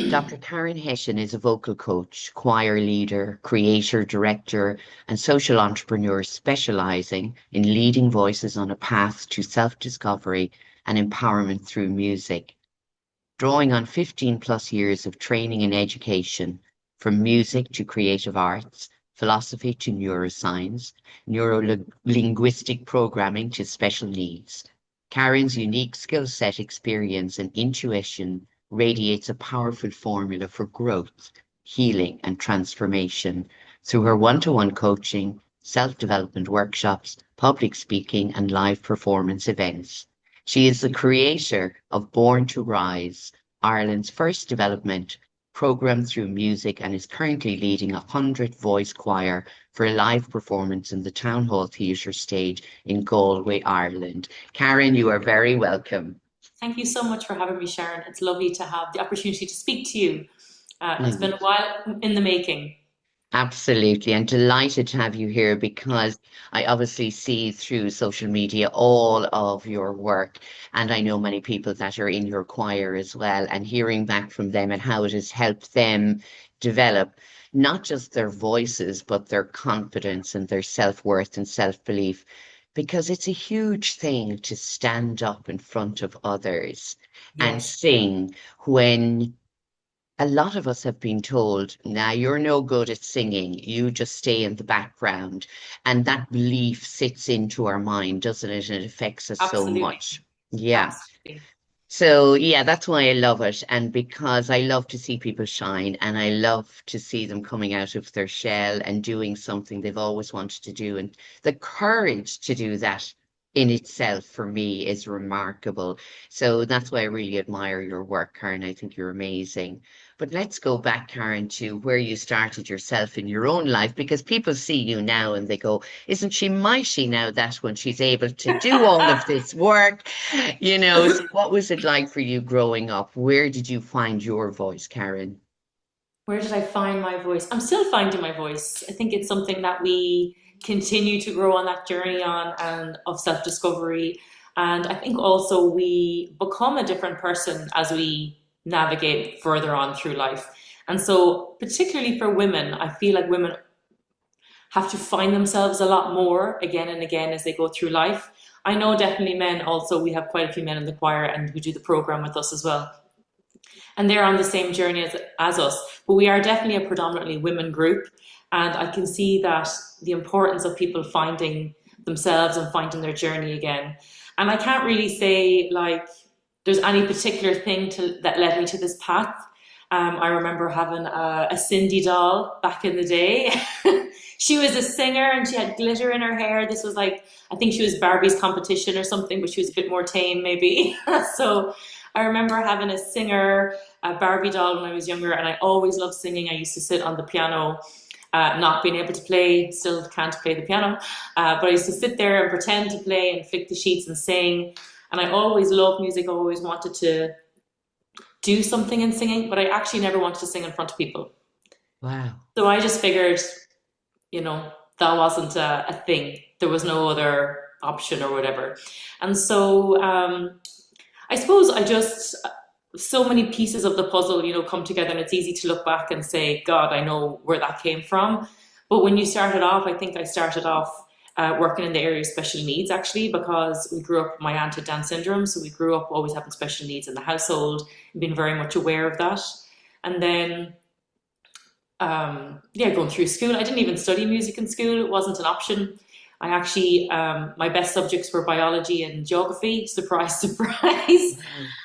Dr. Caren Hession is a vocal coach, choir leader, creator, director, and social entrepreneur specializing in leading voices on a path to self-discovery and empowerment through music. Drawing on 15 plus years of training and education, from music to creative arts, philosophy to neuroscience, neuro-linguistic programming to special needs. Karen's unique skill set, experience, and intuition radiates a powerful formula for growth, healing, and transformation through her one-to-one coaching, self-development workshops, public speaking, and live performance events. She is the creator of Born to Rise, Ireland's first development program through music, and is currently leading a 100-voice choir for a live performance in the Town Hall Theatre stage in Galway, Ireland. Caren, you are very welcome. Thank you so much for having me, Sharon. It's lovely to have the opportunity to speak to you. It's been a while in the making. Absolutely, and delighted to have you here because I obviously see through social media all of your work, and I know many people that are in your choir as well, and hearing back from them and how it has helped them develop not just their voices, but their confidence and their self-worth and self-belief, because it's a huge thing to stand up in front of others and Yes, sing when a lot of us have been told, now you're no good at singing, you just stay in the background. And that belief sits into our mind, doesn't it? And it affects us so absolutely. much. Yeah. Absolutely. So, yeah, that's why I love it. And because I love to see people shine and I love to see them coming out of their shell and doing something they've always wanted to do. And the courage to do that in itself for me is remarkable. So that's why I really admire your work, Karen. I think you're amazing. But let's go back, Karen, to where you started yourself in your own life, because people see you now and they go, isn't she mighty now that when she's able to do all of this work? So what was it like for you growing up? Where did you find your voice, Karen? Where did I find my voice? I'm still finding my voice. I think it's something that we continue to grow on that journey on and of self-discovery. And I think also we become a different person as we navigate further on through life. And so, particularly for women, I feel like women have to find themselves a lot more again and again as they go through life. I know definitely men also, we have quite a few men in the choir and who do the program with us as well. And they're on the same journey as us, but we are definitely a predominantly women group. And I can see that the importance of people finding themselves and finding their journey again. And I can't really say like there's any particular thing that led me to this path. I remember having a Cindy doll back in the day. She was a singer and she had glitter in her hair. This was like, I think she was Barbie's competition or something, but she was a bit more tame maybe. So I remember having a singer, a Barbie doll when I was younger, and I always loved singing. I used to sit on the piano, not being able to play, still can't play the piano, but I used to sit there and pretend to play and flick the sheets and sing. And I always loved music, always wanted to do something in singing, but I actually never wanted to sing in front of people. Wow. So I just figured, that wasn't a thing. There was no other option or whatever. And so I suppose so many pieces of the puzzle, come together, and it's easy to look back and say, God, I know where that came from. But when you started off, I think I started off working in the area of special needs, actually, because we grew up, my aunt had Down syndrome, so we grew up always having special needs in the household and being very much aware of that. And then, going through school, I didn't even study music in school. It wasn't an option. I actually, my best subjects were biology and geography, surprise, surprise.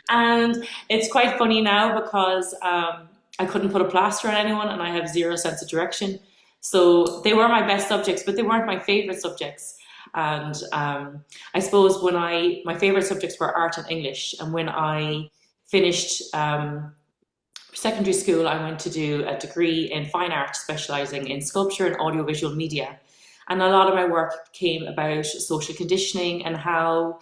And it's quite funny now because I couldn't put a plaster on anyone and I have zero sense of direction. So they were my best subjects, but they weren't my favorite subjects. And I suppose my favorite subjects were art and English. And when I finished secondary school, I went to do a degree in fine art, specialising in sculpture and audiovisual media. And a lot of my work came about social conditioning and how,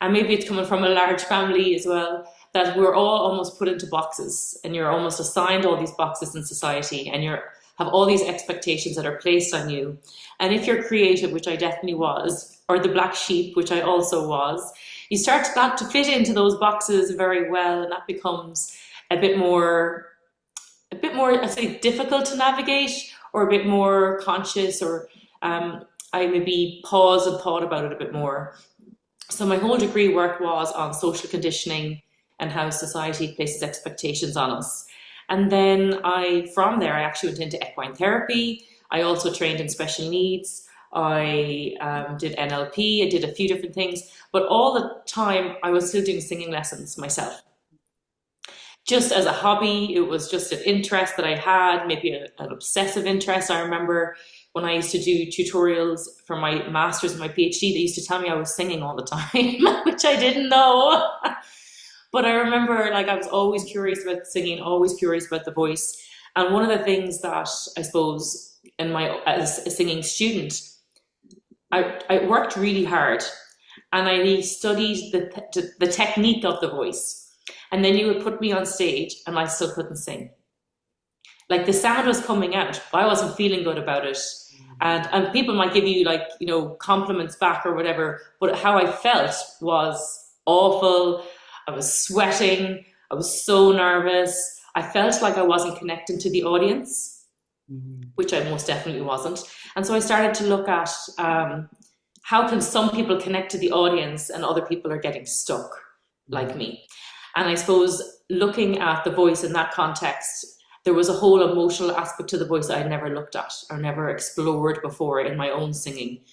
and maybe it's coming from a large family as well, that we're all almost put into boxes and you're almost assigned all these boxes in society and you have all these expectations that are placed on you. And if you're creative, which I definitely was, or the black sheep, which I also was, you start to fit into those boxes very well, and that becomes a bit more a bit more, I'd say, difficult to navigate, or a bit more conscious, or I maybe paused and thought about it a bit more. So my whole degree work was on social conditioning and how society places expectations on us. And then from there, I actually went into equine therapy. I also trained in special needs. I did NLP. I did a few different things, but all the time I was still doing singing lessons myself. Just as a hobby, it was just an interest that I had, maybe an obsessive interest. I remember when I used to do tutorials for my master's and my PhD, they used to tell me I was singing all the time, which I didn't know. But I remember, like, I was always curious about singing, always curious about the voice. And one of the things that I suppose as a singing student, I worked really hard, and I studied the technique of the voice. And then you would put me on stage and I still couldn't sing. Like, the sound was coming out, but I wasn't feeling good about it. And people might give you, like, you know, compliments back or whatever, but how I felt was awful. I was sweating. I was so nervous. I felt like I wasn't connecting to the audience, which I most definitely wasn't. And so I started to look at how can some people connect to the audience and other people are getting stuck like me. And I suppose looking at the voice in that context, there was a whole emotional aspect to the voice that I'd never looked at or never explored before in my own singing.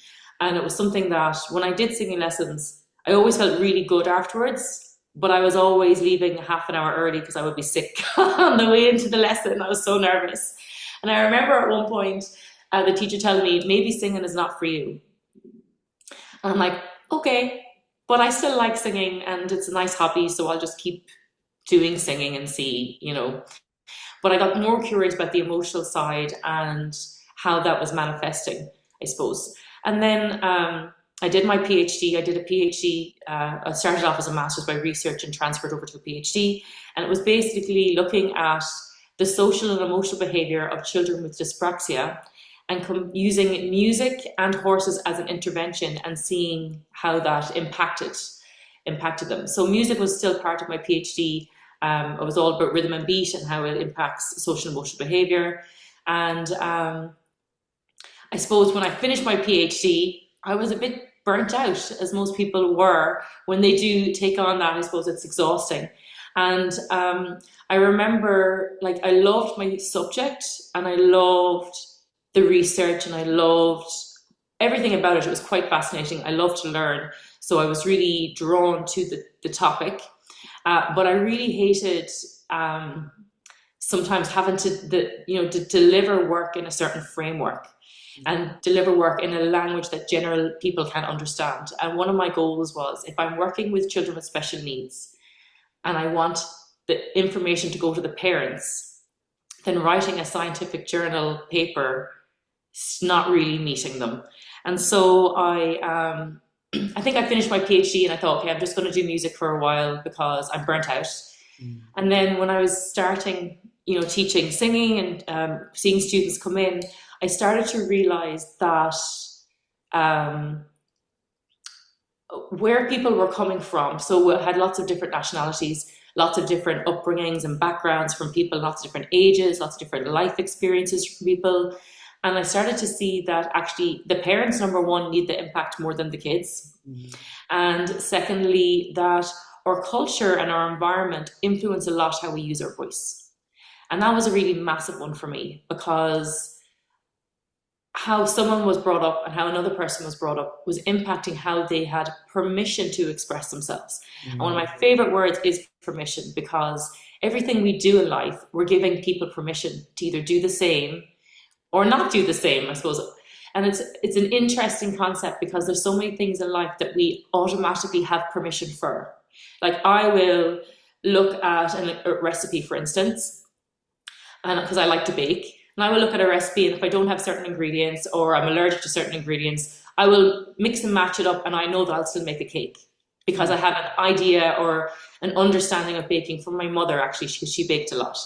And it was something that when I did singing lessons, I always felt really good afterwards, but I was always leaving half an hour early because I would be sick on the way into the lesson. I was so nervous. And I remember at one point, the teacher telling me, maybe singing is not for you. And I'm like, okay, but I still like singing and it's a nice hobby, so I'll just keep doing singing and see, you know. But I got more curious about the emotional side and how that was manifesting, I suppose. And then I did my PhD. I did a PhD. I started off as a master's by research and transferred over to a PhD. And it was basically looking at the social and emotional behavior of children with dyspraxia and using music and horses as an intervention and seeing how that impacted them. So music was still part of my PhD. It was all about rhythm and beat and how it impacts social and emotional behavior. And I suppose when I finished my PhD, I was a bit burnt out, as most people were. When they do take on that, I suppose it's exhausting. And I remember, like, I loved my subject and I loved the research and I loved everything about it. It was quite fascinating. I loved to learn. So I was really drawn to the topic. But I really hated sometimes having to deliver work in a certain framework and deliver work in a language that general people can't understand. And one of my goals was, if I'm working with children with special needs and I want the information to go to the parents, then writing a scientific journal paper is not really meeting them. And so I think I finished my PhD and I thought, okay, I'm just going to do music for a while because I'm burnt out. And then when I was starting, teaching singing and seeing students come in, I started to realize that where people were coming from, so we had lots of different nationalities, lots of different upbringings and backgrounds from people, lots of different ages, lots of different life experiences from people. And I started to see that actually the parents, number one, need the impact more than the kids. And secondly, that our culture and our environment influence a lot how we use our voice. And that was a really massive one for me, because how someone was brought up and how another person was brought up was impacting how they had permission to express themselves. And one of my favorite words is permission, because everything we do in life, we're giving people permission to either do the same or not do the same, I suppose. And it's an interesting concept, because there's so many things in life that we automatically have permission for. Like, I will look at a recipe, for instance, and because I like to bake, and I will look at a recipe, and if I don't have certain ingredients or I'm allergic to certain ingredients, I will mix and match it up, and I know that I'll still make a cake because I have an idea or an understanding of baking from my mother, actually, because she baked a lot.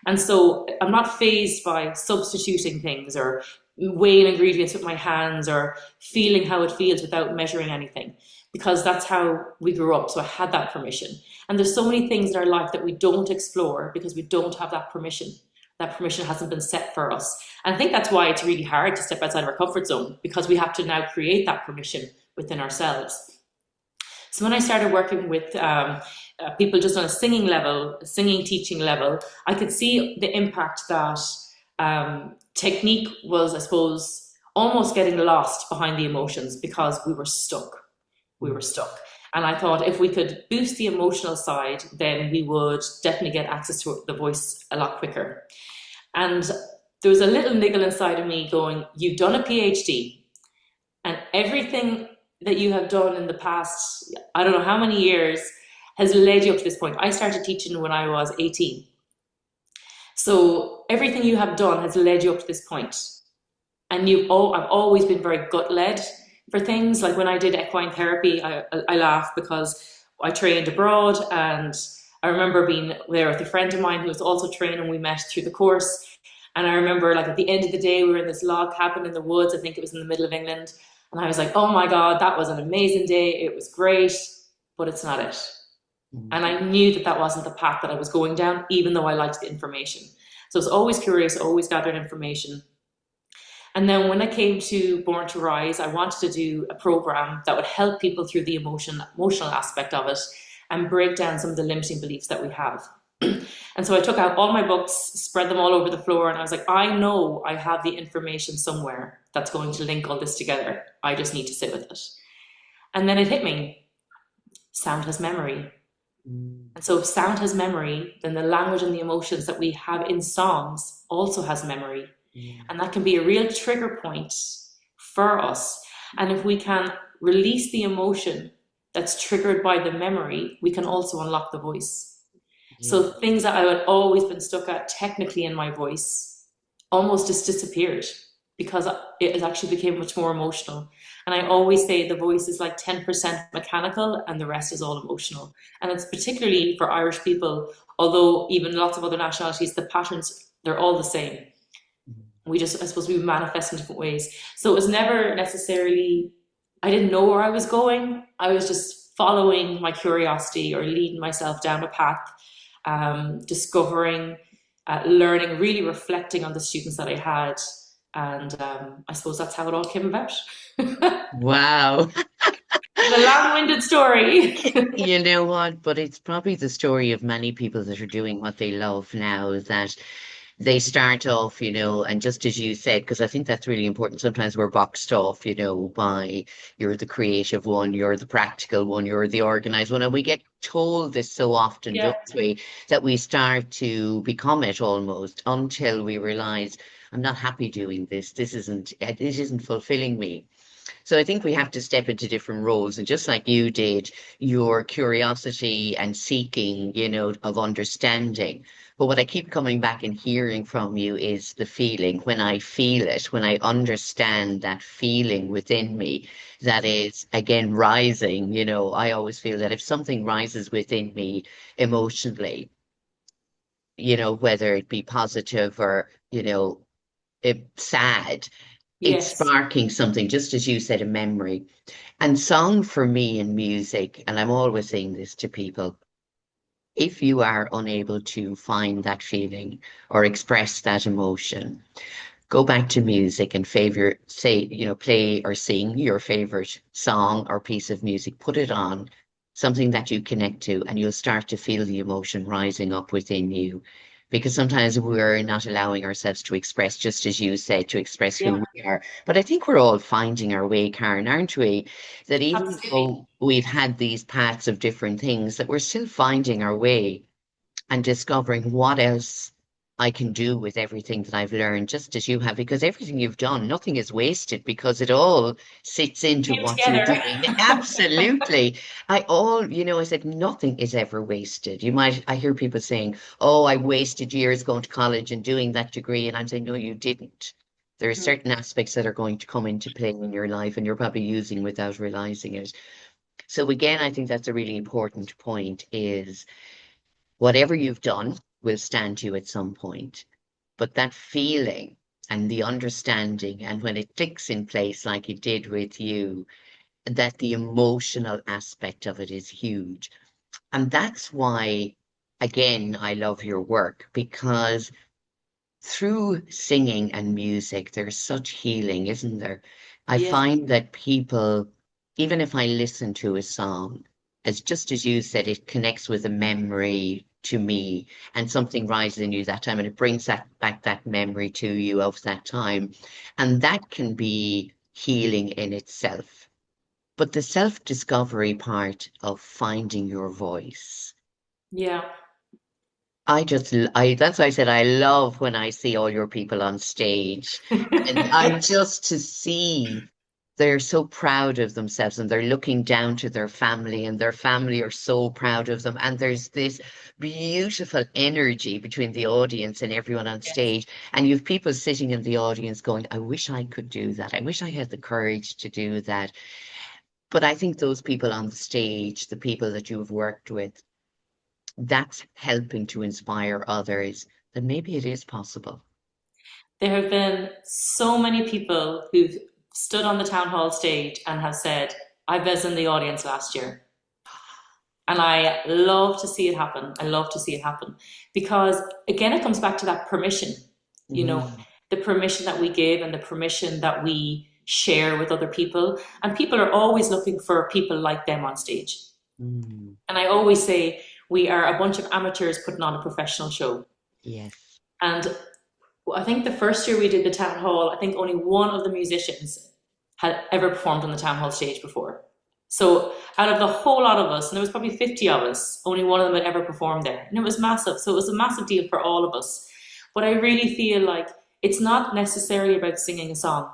And so I'm not fazed by substituting things or weighing ingredients with my hands or feeling how it feels without measuring anything, because that's how we grew up. So I had that permission. And there's so many things in our life that we don't explore because we don't have that permission. That permission hasn't been set for us. And I think that's why it's really hard to step outside of our comfort zone, because we have to now create that permission within ourselves. So when I started working with people just on a singing level, a singing teaching level, I could see the impact that technique was, I suppose, almost getting lost behind the emotions because we were stuck. We were stuck. And I thought if we could boost the emotional side, then we would definitely get access to the voice a lot quicker. And there was a little niggle inside of me going, you've done a PhD, and everything that you have done in the past, I don't know how many years, has led you up to this point. I started teaching when I was 18. So everything you have done has led you up to this point. And I've always been very gut-led for things. Like when I did equine therapy, I laugh because I trained abroad, and I remember being there with a friend of mine who was also training. We met through the course. And I remember, like, at the end of the day, we were in this log cabin in the woods. I think it was in the middle of England. And I was like, oh my God, that was an amazing day. It was great, but it's not it. And I knew that that wasn't the path that I was going down, even though I liked the information. So I was always curious, always gathering information. And then when I came to Born to Rise, I wanted to do a program that would help people through the emotional aspect of it and break down some of the limiting beliefs that we have. And so I took out all my books, spread them all over the floor, and I was like, I know I have the information somewhere that's going to link all this together. I just need to sit with it. And then it hit me. Sound has memory. And so if sound has memory, then the language and the emotions that we have in songs also has memory. And that can be a real trigger point for us. And if we can release the emotion that's triggered by the memory, we can also unlock the voice. So things that I had always been stuck at technically in my voice almost just disappeared because it actually became much more emotional. And I always say the voice is like 10% mechanical and the rest is all emotional. And it's particularly for Irish people, although even lots of other nationalities, the patterns, they're all the same. We just, I suppose, we manifest in different ways. So it was never necessarily, I didn't know where I was going. I was just following my curiosity or leading myself down a path, discovering, learning, really reflecting on the students that I had. And I suppose that's how it all came about. Wow. The long-winded story. You know what? But it's probably the story of many people that are doing what they love now, that they start off, and just as you said, because I think that's really important. Sometimes we're boxed off, by you're the creative one, you're the practical one, you're the organized one. And we get told this so often, Yeah. don't we, that we start to become it almost until we realize, I'm not happy doing this. This isn't fulfilling me. So I think we have to step into different roles. And just like you did, your curiosity and seeking, of understanding. But what I keep coming back and hearing from you is the feeling. When I feel it, when I understand that feeling within me, that is again rising, I always feel that if something rises within me emotionally, whether it be positive or, sad, it's Yes. sparking something, just as you said, a memory. And song for me and music, and I'm always saying this to people, if you are unable to find that feeling or express that emotion, go back to music and play or sing your favorite song or piece of music, put it on, something that you connect to, and you'll start to feel the emotion rising up within you. Because sometimes we're not allowing ourselves to express, just as you said, to express Yeah. who we are. But I think we're all finding our way, Karen, aren't we? That even Absolutely. though we've had these paths of different things, that we're still finding our way and discovering what else I can do with everything that I've learned, just as you have, because everything you've done, nothing is wasted because it all sits into Came what you're together. doing. Absolutely. I said nothing is ever wasted. I hear people saying, oh, I wasted years going to college and doing that degree. And I'm saying, no, you didn't. There are certain aspects that are going to come into play in your life and you're probably using without realizing it. So again, I think that's a really important point is whatever you've done will stand you at some point. But that feeling and the understanding, and when it clicks in place like it did with you, that the emotional aspect of it is huge. And that's why, again, I love your work because through singing and music, there's such healing, isn't there? I Yeah. find that people, even if I listen to a song, as just as you said, it connects with a memory to me and something rises in you that time and it brings back that memory to you of that time. And that can be healing in itself. But the self-discovery part of finding your voice, Yeah. that's why I said I love when I see all your people on stage. And I just to see they're so proud of themselves and they're looking down to their family and their family are so proud of them. And there's this beautiful energy between the audience and everyone on Yes. stage. And you've people sitting in the audience going, I wish I could do that. I wish I had the courage to do that. But I think those people on the stage, the people that you've worked with, that's helping to inspire others that maybe it is possible. There have been so many people who've stood on the town hall stage and have said, I was in the audience last year. And I love to see it happen. I love to see it happen because, again, it comes back to that permission, you know, Mm, the permission that we give and the permission that we share with other people. And people are always looking for people like them on stage. mm, And I always say we are a bunch of amateurs putting on a professional show. yes. And I think the first year we did the town hall, I think only one of the musicians had ever performed on the town hall stage before. So out of the whole lot of us, and there was probably 50 of us, only one of them had ever performed there. And it was massive. So it was a massive deal for all of us. But I really feel like it's not necessarily about singing a song.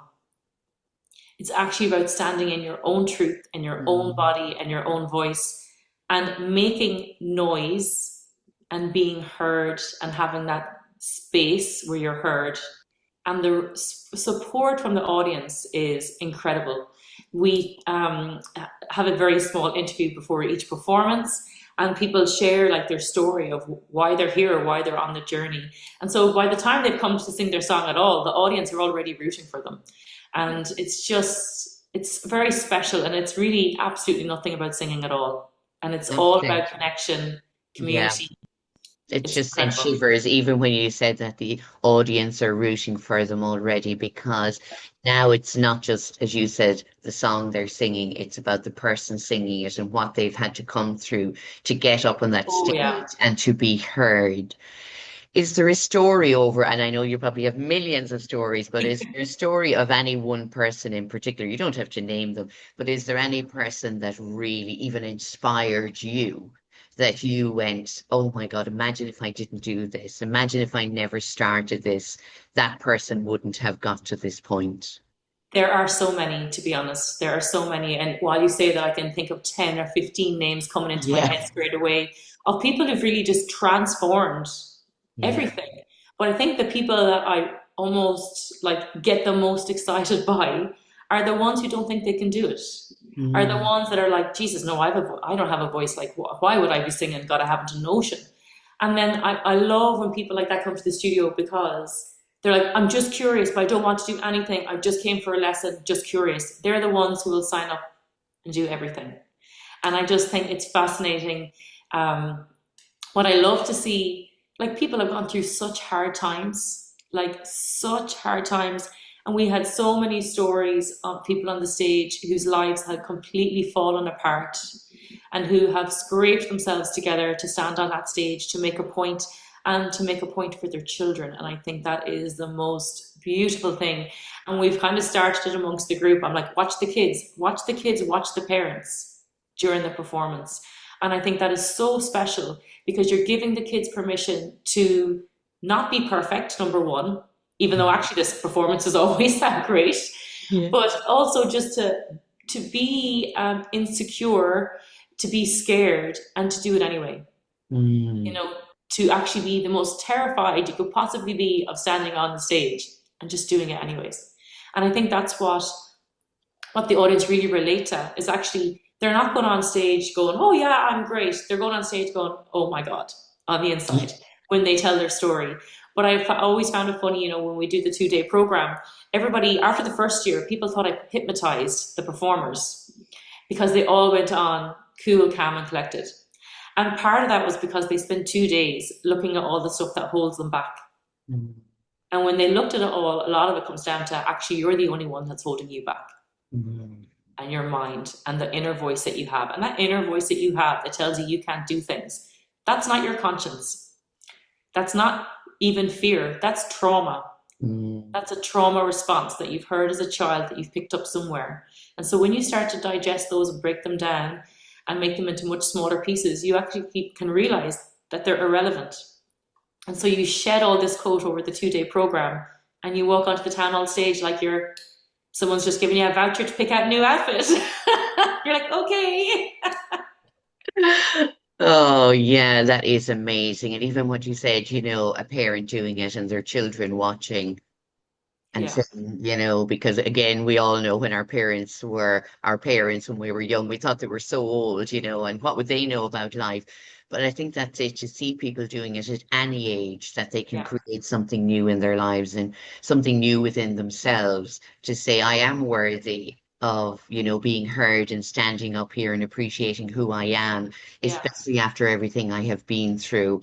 It's actually about standing in your own truth, in your own Mm, body and your own voice and making noise and being heard and having that space where you're heard. And the support from the audience is incredible. We have a very small interview before each performance, and people share like their story of why they're here or why they're on the journey. And so by the time they've come to sing their song at all, the audience are already rooting for them. And it's very special, and it's really absolutely nothing about singing at all. And it's that's all it. about connection, Yeah. community. It It's just sent incredible. shivers, even when you said that the audience are rooting for them already, because now it's not just, as you said, the song they're singing, it's about the person singing it and what they've had to come through to get up on that Oh yeah. stage and to be heard. Is there a story over, and I know you probably have millions of stories, but is there a story of any one person in particular? You don't have to name them, but is there any person that really even inspired you that you went, oh my God, imagine if I didn't do this? Imagine if I never started this, that person wouldn't have got to this point. There are so many, to be honest. There are so many. And while you say that, I can think of 10 or 15 names coming into my Yeah, head straight away of people who've really just transformed yeah. everything. But I think the people that I almost like get the most excited by are the ones who don't think they can do it. Are the Mm, ones that are like, Jesus, no, I don't have a voice. Like, why would I be singing? God, I haven't a notion. And then I love when people like that come to the studio because they're like, I'm just curious, but I don't want to do anything. I just came for a lesson, just curious. They're the ones who will sign up and do everything. And I just think it's fascinating. Um, what I love to see, like people have gone through such hard times, like such hard times. And we had so many stories of people on the stage whose lives had completely fallen apart and who have scraped themselves together to stand on that stage to make a point and to make a point for their children. And I think that is the most beautiful thing. And we've kind of started it amongst the group. I'm like, watch the kids, watch the kids, watch the parents during the performance. And I think that is so special because you're giving the kids permission to not be perfect, number one, even though actually this performance is always that great, yeah. but also just to be insecure, to be scared, and to do it anyway. You Mm, know, to actually be the most terrified you could possibly be of standing on the stage and just doing it anyways. And I think that's what the audience really relate to is actually they're not going on stage going, oh yeah, I'm great. They're going on stage going, oh my God, on the inside when they tell their story. But I've always found it funny, you know, when we do the 2 day program, everybody, after the first year, people thought I hypnotized the performers because they all went on cool, calm, and collected. And part of that was because they spent 2 days looking at all the stuff that holds them back. mm. And when they looked at it all, a lot of it comes down to actually you're the only one that's holding you back, Mm. and your mind and the inner voice that you have. And that inner voice that you have that tells you you can't do things, that's not your conscience. That's not even fear. That's trauma. Mm. That's a trauma response that you've heard as a child that you've picked up somewhere. And so when you start to digest those and break them down and make them into much smaller pieces, you actually can realize that they're irrelevant. And so you shed all this coat over the 2-day program and you walk onto the town hall stage like someone's just giving you a voucher to pick out a new outfit. You're like, okay. Oh, yeah, that is amazing. And even what you said, a parent doing it and their children watching and Yeah, saying, because again, we all know when our parents were our parents when we were young, we thought they were so old, and what would they know about life? But I think that's it, to see people doing it at any age, that they can yeah, create something new in their lives and something new within themselves, to say, I am worthy of, being heard and standing up here and appreciating who I am, yeah, especially after everything I have been through.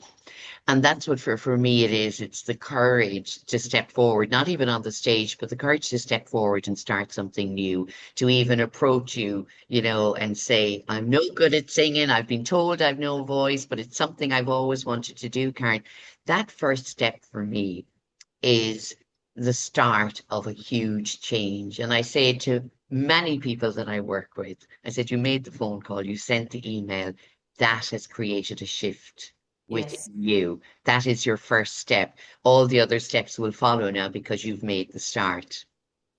And that's what for me it is. It's the courage to step forward, not even on the stage, but the courage to step forward and start something new, to even approach you, and say, I'm no good at singing. I've been told I've no voice, but it's something I've always wanted to do, Karen. That first step for me is the start of a huge change. And I say it to many people that I work with. I said, you made the phone call, you sent the email. That has created a shift yes, within you. That is your first step. All the other steps will follow now because you've made the start.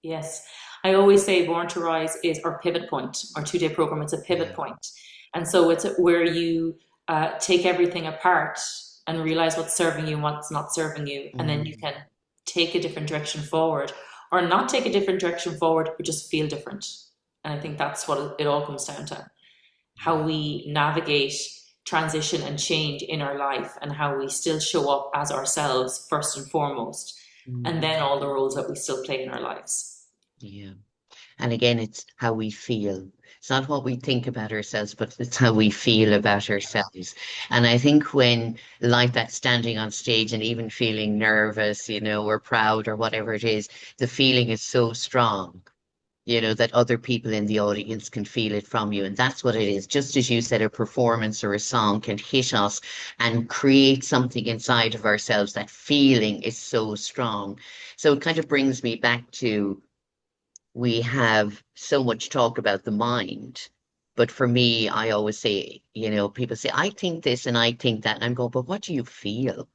yes. I always say Born to Rise is our pivot point, our 2-day program. It's a pivot Yeah. point. And so it's where you take everything apart and realize what's serving you and what's not serving you. And then you Mm. can take a different direction forward or not take a different direction forward, but just feel different. And I think that's what it all comes down to, how we navigate transition and change in our life and how we still show up as ourselves first and foremost, and Mm. then all the roles that we still play in our lives. Yeah. And again, it's how we feel. It's not what we think about ourselves, but it's how we feel about ourselves. And I think when, like that, standing on stage and even feeling nervous, or proud or whatever it is, the feeling is so strong, that other people in the audience can feel it from you. And that's what it is. Just as you said, a performance or a song can hit us and create something inside of ourselves. That feeling is so strong. So it kind of brings me back to, we have so much talk about the mind. But for me, I always say, people say, I think this and I think that. And I'm going, but what do you feel?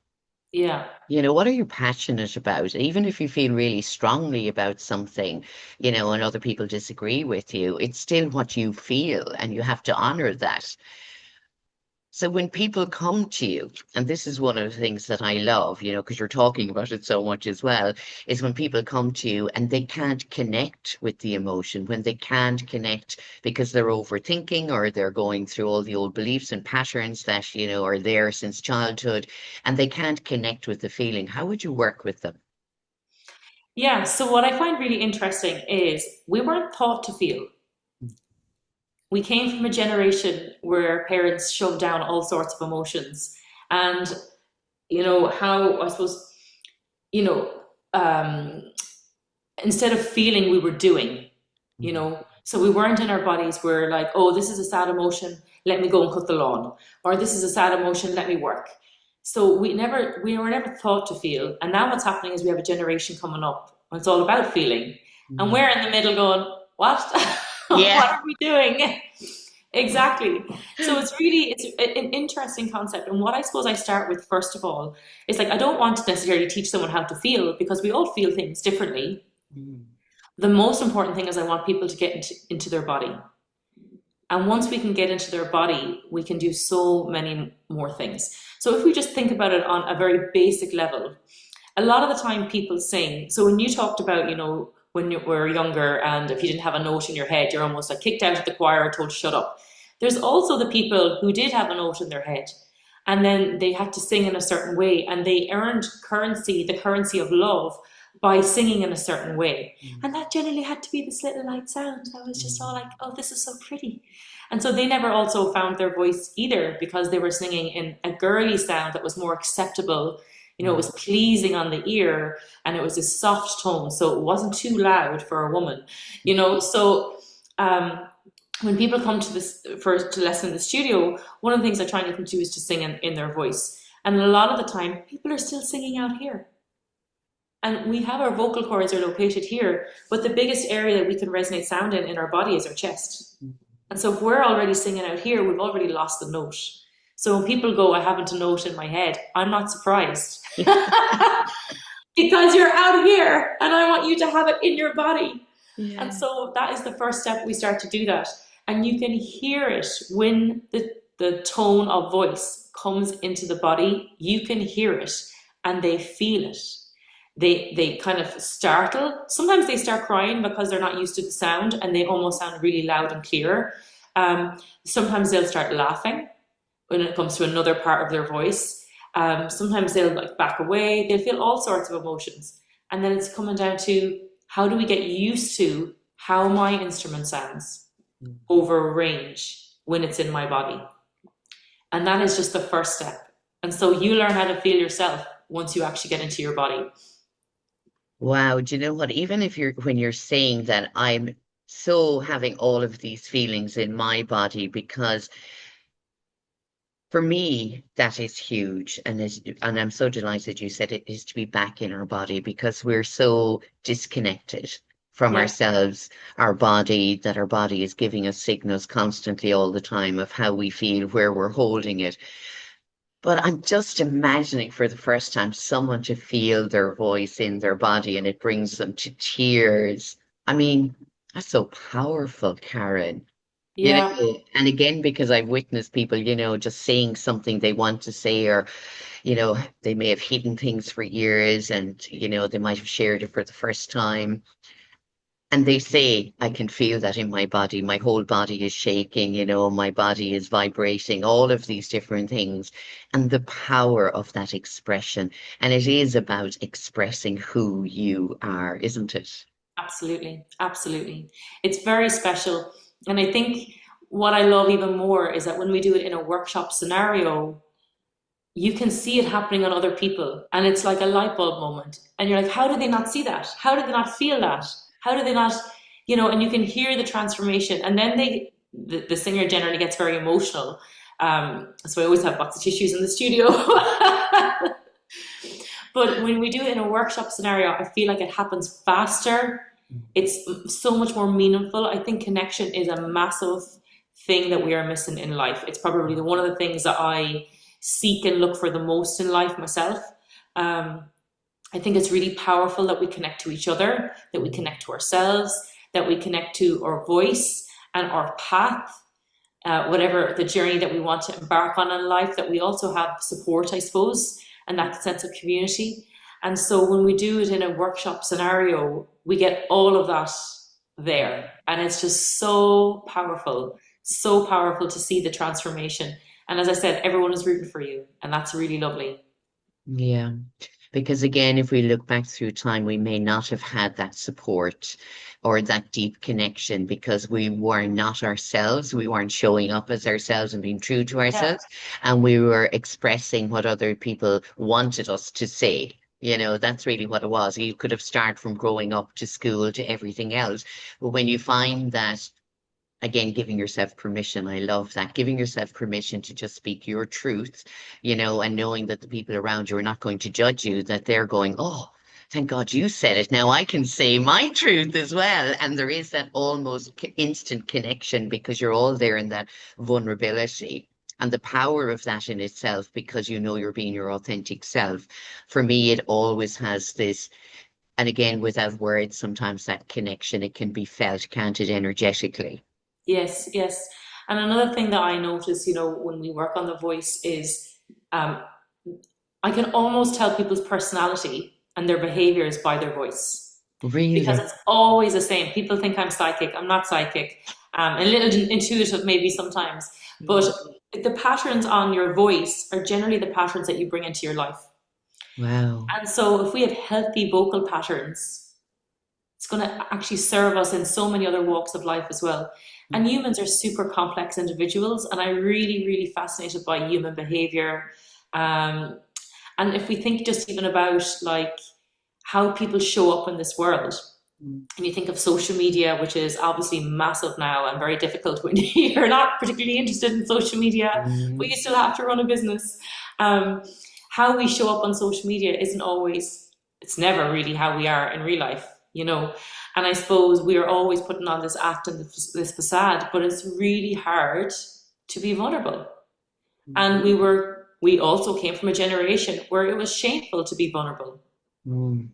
Yeah. What are you passionate about? Even if you feel really strongly about something, and other people disagree with you, it's still what you feel, and you have to honor that. So when people come to you, and this is one of the things that I love, because you're talking about it so much as well, is when people come to you and they can't connect with the emotion, when they can't connect because they're overthinking or they're going through all the old beliefs and patterns that, are there since childhood, and they can't connect with the feeling. How would you work with them? Yeah. So, what I find really interesting is we weren't taught to feel. We came from a generation where parents shoved down all sorts of emotions. And, how I suppose, you know, um, instead of feeling, we were doing, Mm. So we weren't in our bodies. We're like, oh, this is a sad emotion, let me go and cut the lawn, or this is a sad emotion, let me work. So we were never taught to feel. And now what's happening is we have a generation coming up and it's all about feeling, and Mm. we're in the middle going, what? Yeah. What are we doing? Exactly. So it's an interesting concept. And what I suppose I start with first of all is like, I don't want to necessarily teach someone how to feel because we all feel things differently. Mm. The most important thing is I want people to get into their body. And once we can get into their body, we can do so many more things. So if we just think about it on a very basic level, a lot of the time people sing. So when you talked about, when you were younger and if you didn't have a note in your head, you're almost like kicked out of the choir or told to shut up. There's also the people who did have a note in their head and then they had to sing in a certain way and they earned currency, the currency of love, by singing in a certain way. Mm. And that generally had to be this little light sound that was just all Mm. like, oh, this is so pretty. And so they never also found their voice either because they were singing in a girly sound that was more acceptable You know, it was pleasing on the ear, and it was a soft tone, so it wasn't too loud for a woman. You know, so when people come to to lesson in the studio, one of the things I try and get them to do is to sing in their voice. And a lot of the time, people are still singing out here. And we have our vocal cords are located here, but the biggest area that we can resonate sound in our body is our chest. And so if we're already singing out here, we've already lost the note. So when people go, I haven't a note in my head, I'm not surprised. Because you're out here and I want you to have it in your body. Yeah. And so that is the first step. We start to do that. And you can hear it when the tone of voice comes into the body. You can hear it and they feel it. They kind of startle. Sometimes they start crying because they're not used to the sound and they almost sound really loud and clear. Sometimes they'll start laughing when it comes to another part of their voice. Sometimes they'll like back away. They'll feel all sorts of emotions. And then it's coming down to, how do we get used to how my instrument sounds over range when it's in my body? And that is just the first step. And so you learn how to feel yourself once you actually get into your body. Wow, do you know what? Even when you're saying that, I'm so having all of these feelings in my body, because for me, that is huge. And I'm so delighted you said it is to be back in our body, because we're so disconnected from ourselves, our body, that our body is giving us signals constantly all the time of how we feel, where we're holding it. But I'm just imagining for the first time someone to feel their voice in their body and it brings them to tears. I mean, that's so powerful, Caren. Yeah. You know, and again, because I've witnessed people, you know, just saying something they want to say, or, you know, they may have hidden things for years and, you know, they might have shared it for the first time. And they say, I can feel that in my body. My whole body is shaking, you know, my body is vibrating, all of these different things. And the power of that expression. And it is about expressing who you are, isn't it? Absolutely. Absolutely. It's very special. And I think what I love even more is that when we do it in a workshop scenario, you can see it happening on other people. And it's like a light bulb moment. And you're like, how did they not see that? How did they not feel that? How do they not, you know, and you can hear the transformation. And then the singer generally gets very emotional. So I always have box of tissues in the studio. But when we do it in a workshop scenario, I feel like it happens faster. It's so much more meaningful. I think connection is a massive thing that we are missing in life. It's probably one of the things that I seek and look for the most in life myself. I think it's really powerful that we connect to each other, that we connect to ourselves, that we connect to our voice and our path, whatever the journey that we want to embark on in life, that we also have support, I suppose, and that sense of community. And so when we do it in a workshop scenario, we get all of that there. And it's just so powerful to see the transformation. And as I said, everyone is rooting for you, and that's really lovely. Yeah. Because again, if we look back through time, we may not have had that support or that deep connection because we were not ourselves. We weren't showing up as ourselves and being true to ourselves. And we were expressing what other people wanted us to say. You know, that's really what it was. You could have started from growing up to school to everything else. But when you find that, again, giving yourself permission. I love that. Giving yourself permission to just speak your truth, you know, and knowing that the people around you are not going to judge you, that they're going, oh, thank God you said it. Now I can say my truth as well. And there is that almost instant connection because you're all there in that vulnerability. And the power of that in itself, because you know you're being your authentic self. For me, it always has this, and again, without words, sometimes that connection, it can be felt, can't it, energetically? Yes, yes. And another thing that I notice, you know, when we work on the voice is I can almost tell people's personality and their behaviors by their voice. Really? Because it's always the same. People think I'm psychic. I'm not psychic. A little intuitive maybe sometimes. But the patterns on your voice are generally the patterns that you bring into your life. Wow. And so if we have healthy vocal patterns, it's going to actually serve us in so many other walks of life as well. And humans are super complex individuals, and I'm really, really fascinated by human behavior. And if we think just even about like how people show up in this world, and you think of social media, which is obviously massive now and very difficult when you're not particularly interested in social media, but you still have to run a business. Um, how we show up on social media isn't always, it's never really how we are in real life, you know. And I suppose we are always putting on this act and this facade, but it's really hard to be vulnerable. And we also came from a generation where it was shameful to be vulnerable. Mm.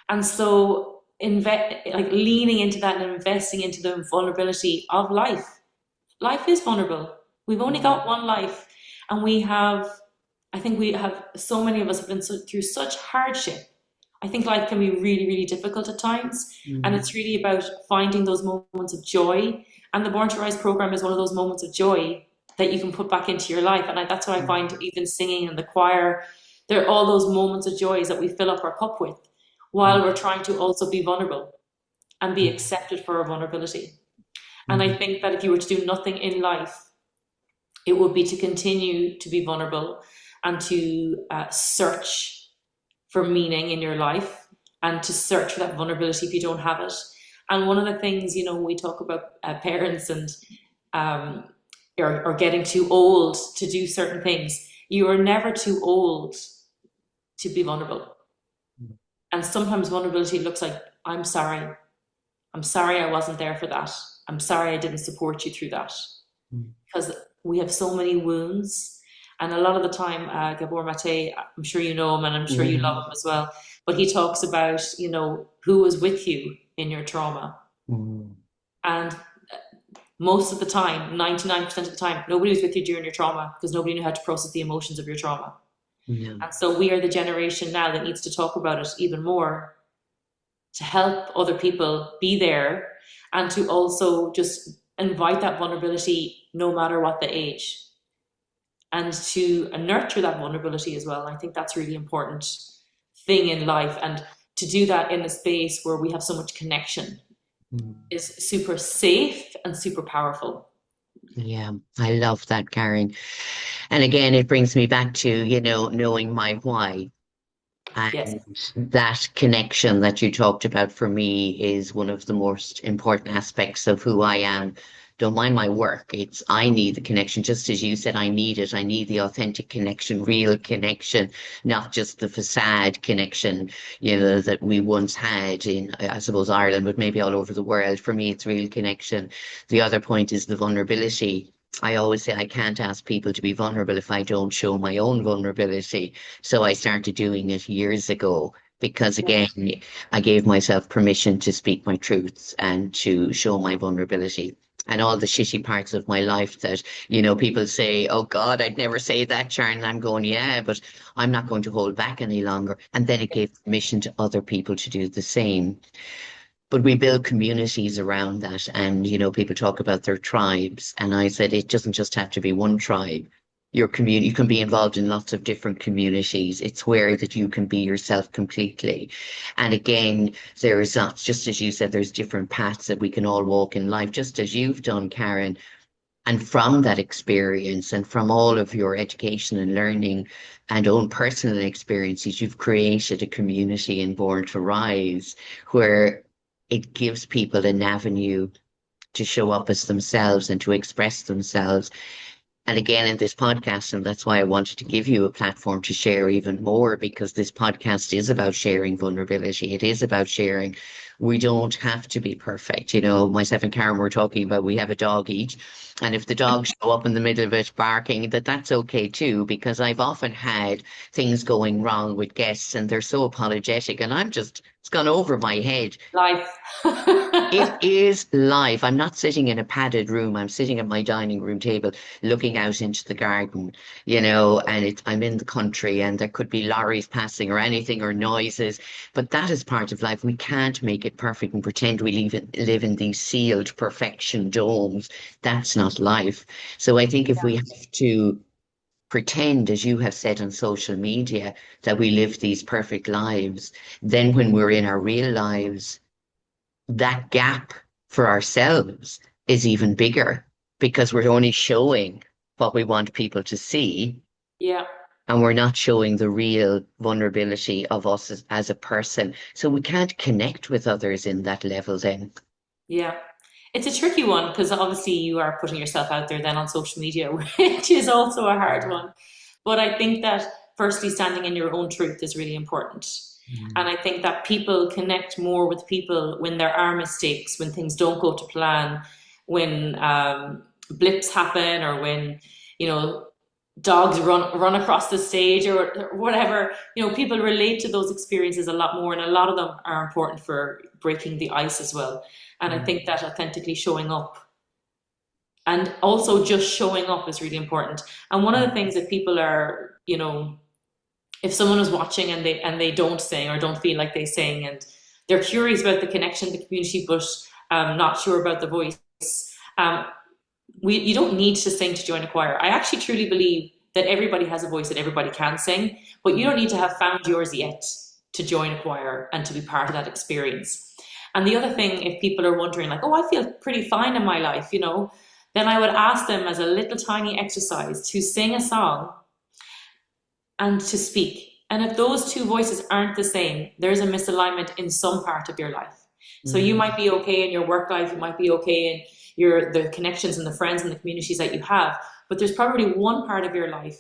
And so, like leaning into that and investing into the vulnerability of life. Life is vulnerable. We've only got one life, and I think we have, so many of us have been through such hardship. I think life can be really, really difficult at times, and it's really about finding those moments of joy. And the Born to Rise program is one of those moments of joy that you can put back into your life. And that's what I find, even singing in the choir, there are all those moments of joys that we fill up our cup with, while we're trying to also be vulnerable and be accepted for our vulnerability. And I think that if you were to do nothing in life, it would be to continue to be vulnerable and to search for meaning in your life, and to search for that vulnerability if you don't have it. And one of the things, we talk about parents and or getting too old to do certain things. You are never too old to be vulnerable. And sometimes vulnerability looks like, I'm sorry. I'm sorry I wasn't there for that. I'm sorry I didn't support you through that. Because we have so many wounds. And a lot of the time, Gabor Mate, I'm sure you know him and I'm sure you love him as well, but he talks about, who was with you in your trauma. And most of the time, 99% of the time, nobody was with you during your trauma, because nobody knew how to process the emotions of your trauma. And so we are the generation now that needs to talk about it even more, to help other people be there, and to also just invite that vulnerability no matter what the age, and to nurture that vulnerability as well. And I think that's a really important thing in life, and to do that in a space where we have so much connection is super safe and super powerful. Yeah, I love that, Karen. And again, it brings me back to, knowing my why. Yes. And that connection that you talked about for me is one of the most important aspects of who I am. Don't mind my work. I need the connection, just as you said, I need it. I need the authentic connection, real connection, not just the facade connection, that we once had in, I suppose, Ireland, but maybe all over the world. For me, it's real connection. The other point is the vulnerability. I always say I can't ask people to be vulnerable if I don't show my own vulnerability. So I started doing it years ago because, again, I gave myself permission to speak my truths and to show my vulnerability. And all the shitty parts of my life that, people say, oh God, I'd never say that, Sharon. And I'm going, yeah, but I'm not going to hold back any longer. And then it gave permission to other people to do the same. But we build communities around that. And, people talk about their tribes. And I said, it doesn't just have to be one tribe. Your community, you can be involved in lots of different communities. It's where that you can be yourself completely. And again, there's that, just as you said, there's different paths that we can all walk in life, just as you've done, Karen. And from that experience and from all of your education and learning and own personal experiences, you've created a community in Born to Rise where it gives people an avenue to show up as themselves and to express themselves. And again, in this podcast, and that's why I wanted to give you a platform to share even more, because this podcast is about sharing vulnerability. It is about sharing. We don't have to be perfect. Myself and Karen were talking about, we have a dog each. And if the dogs show up in the middle of it barking, that's okay too, because I've often had things going wrong with guests and they're so apologetic. And it's gone over my head. Life. It is life. I'm not sitting in a padded room. I'm sitting at my dining room table looking out into the garden, and I'm in the country and there could be lorries passing or anything or noises. But that is part of life. We can't make it perfect and pretend we live in these sealed perfection domes. That's not life. So I think if we have to pretend, as you have said on social media, that we live these perfect lives, then when we're in our real lives, that gap for ourselves is even bigger because we're only showing what we want people to see. Yeah. and we're not showing the real vulnerability of us as a person. So we can't connect with others in that level then. Yeah. It's a tricky one because obviously you are putting yourself out there then on social media, which is also a hard one. But I think that firstly, standing in your own truth is really important. Mm. And I think that people connect more with people when there are mistakes, when things don't go to plan, when blips happen, or when, you know, dogs run across the stage, or whatever. You know, people relate to those experiences a lot more, and a lot of them are important for breaking the ice as well. And I think that authentically showing up and also just showing up is really important. And one of the things that people are, you know, if someone is watching and they don't sing or don't feel like they sing, and they're curious about the connection, the community, but not sure about the voice, um, you don't need to sing to join a choir. I actually truly believe that everybody has a voice and everybody can sing, but you don't need to have found yours yet to join a choir and to be part of that experience. And the other thing, if people are wondering, like, oh, I feel pretty fine in my life, you know, then I would ask them as a little tiny exercise to sing a song and to speak. And if those two voices aren't the same, there's a misalignment in some part of your life. So you might be okay in your work life, you might be okay in the connections and the friends and the communities that you have, but there's probably one part of your life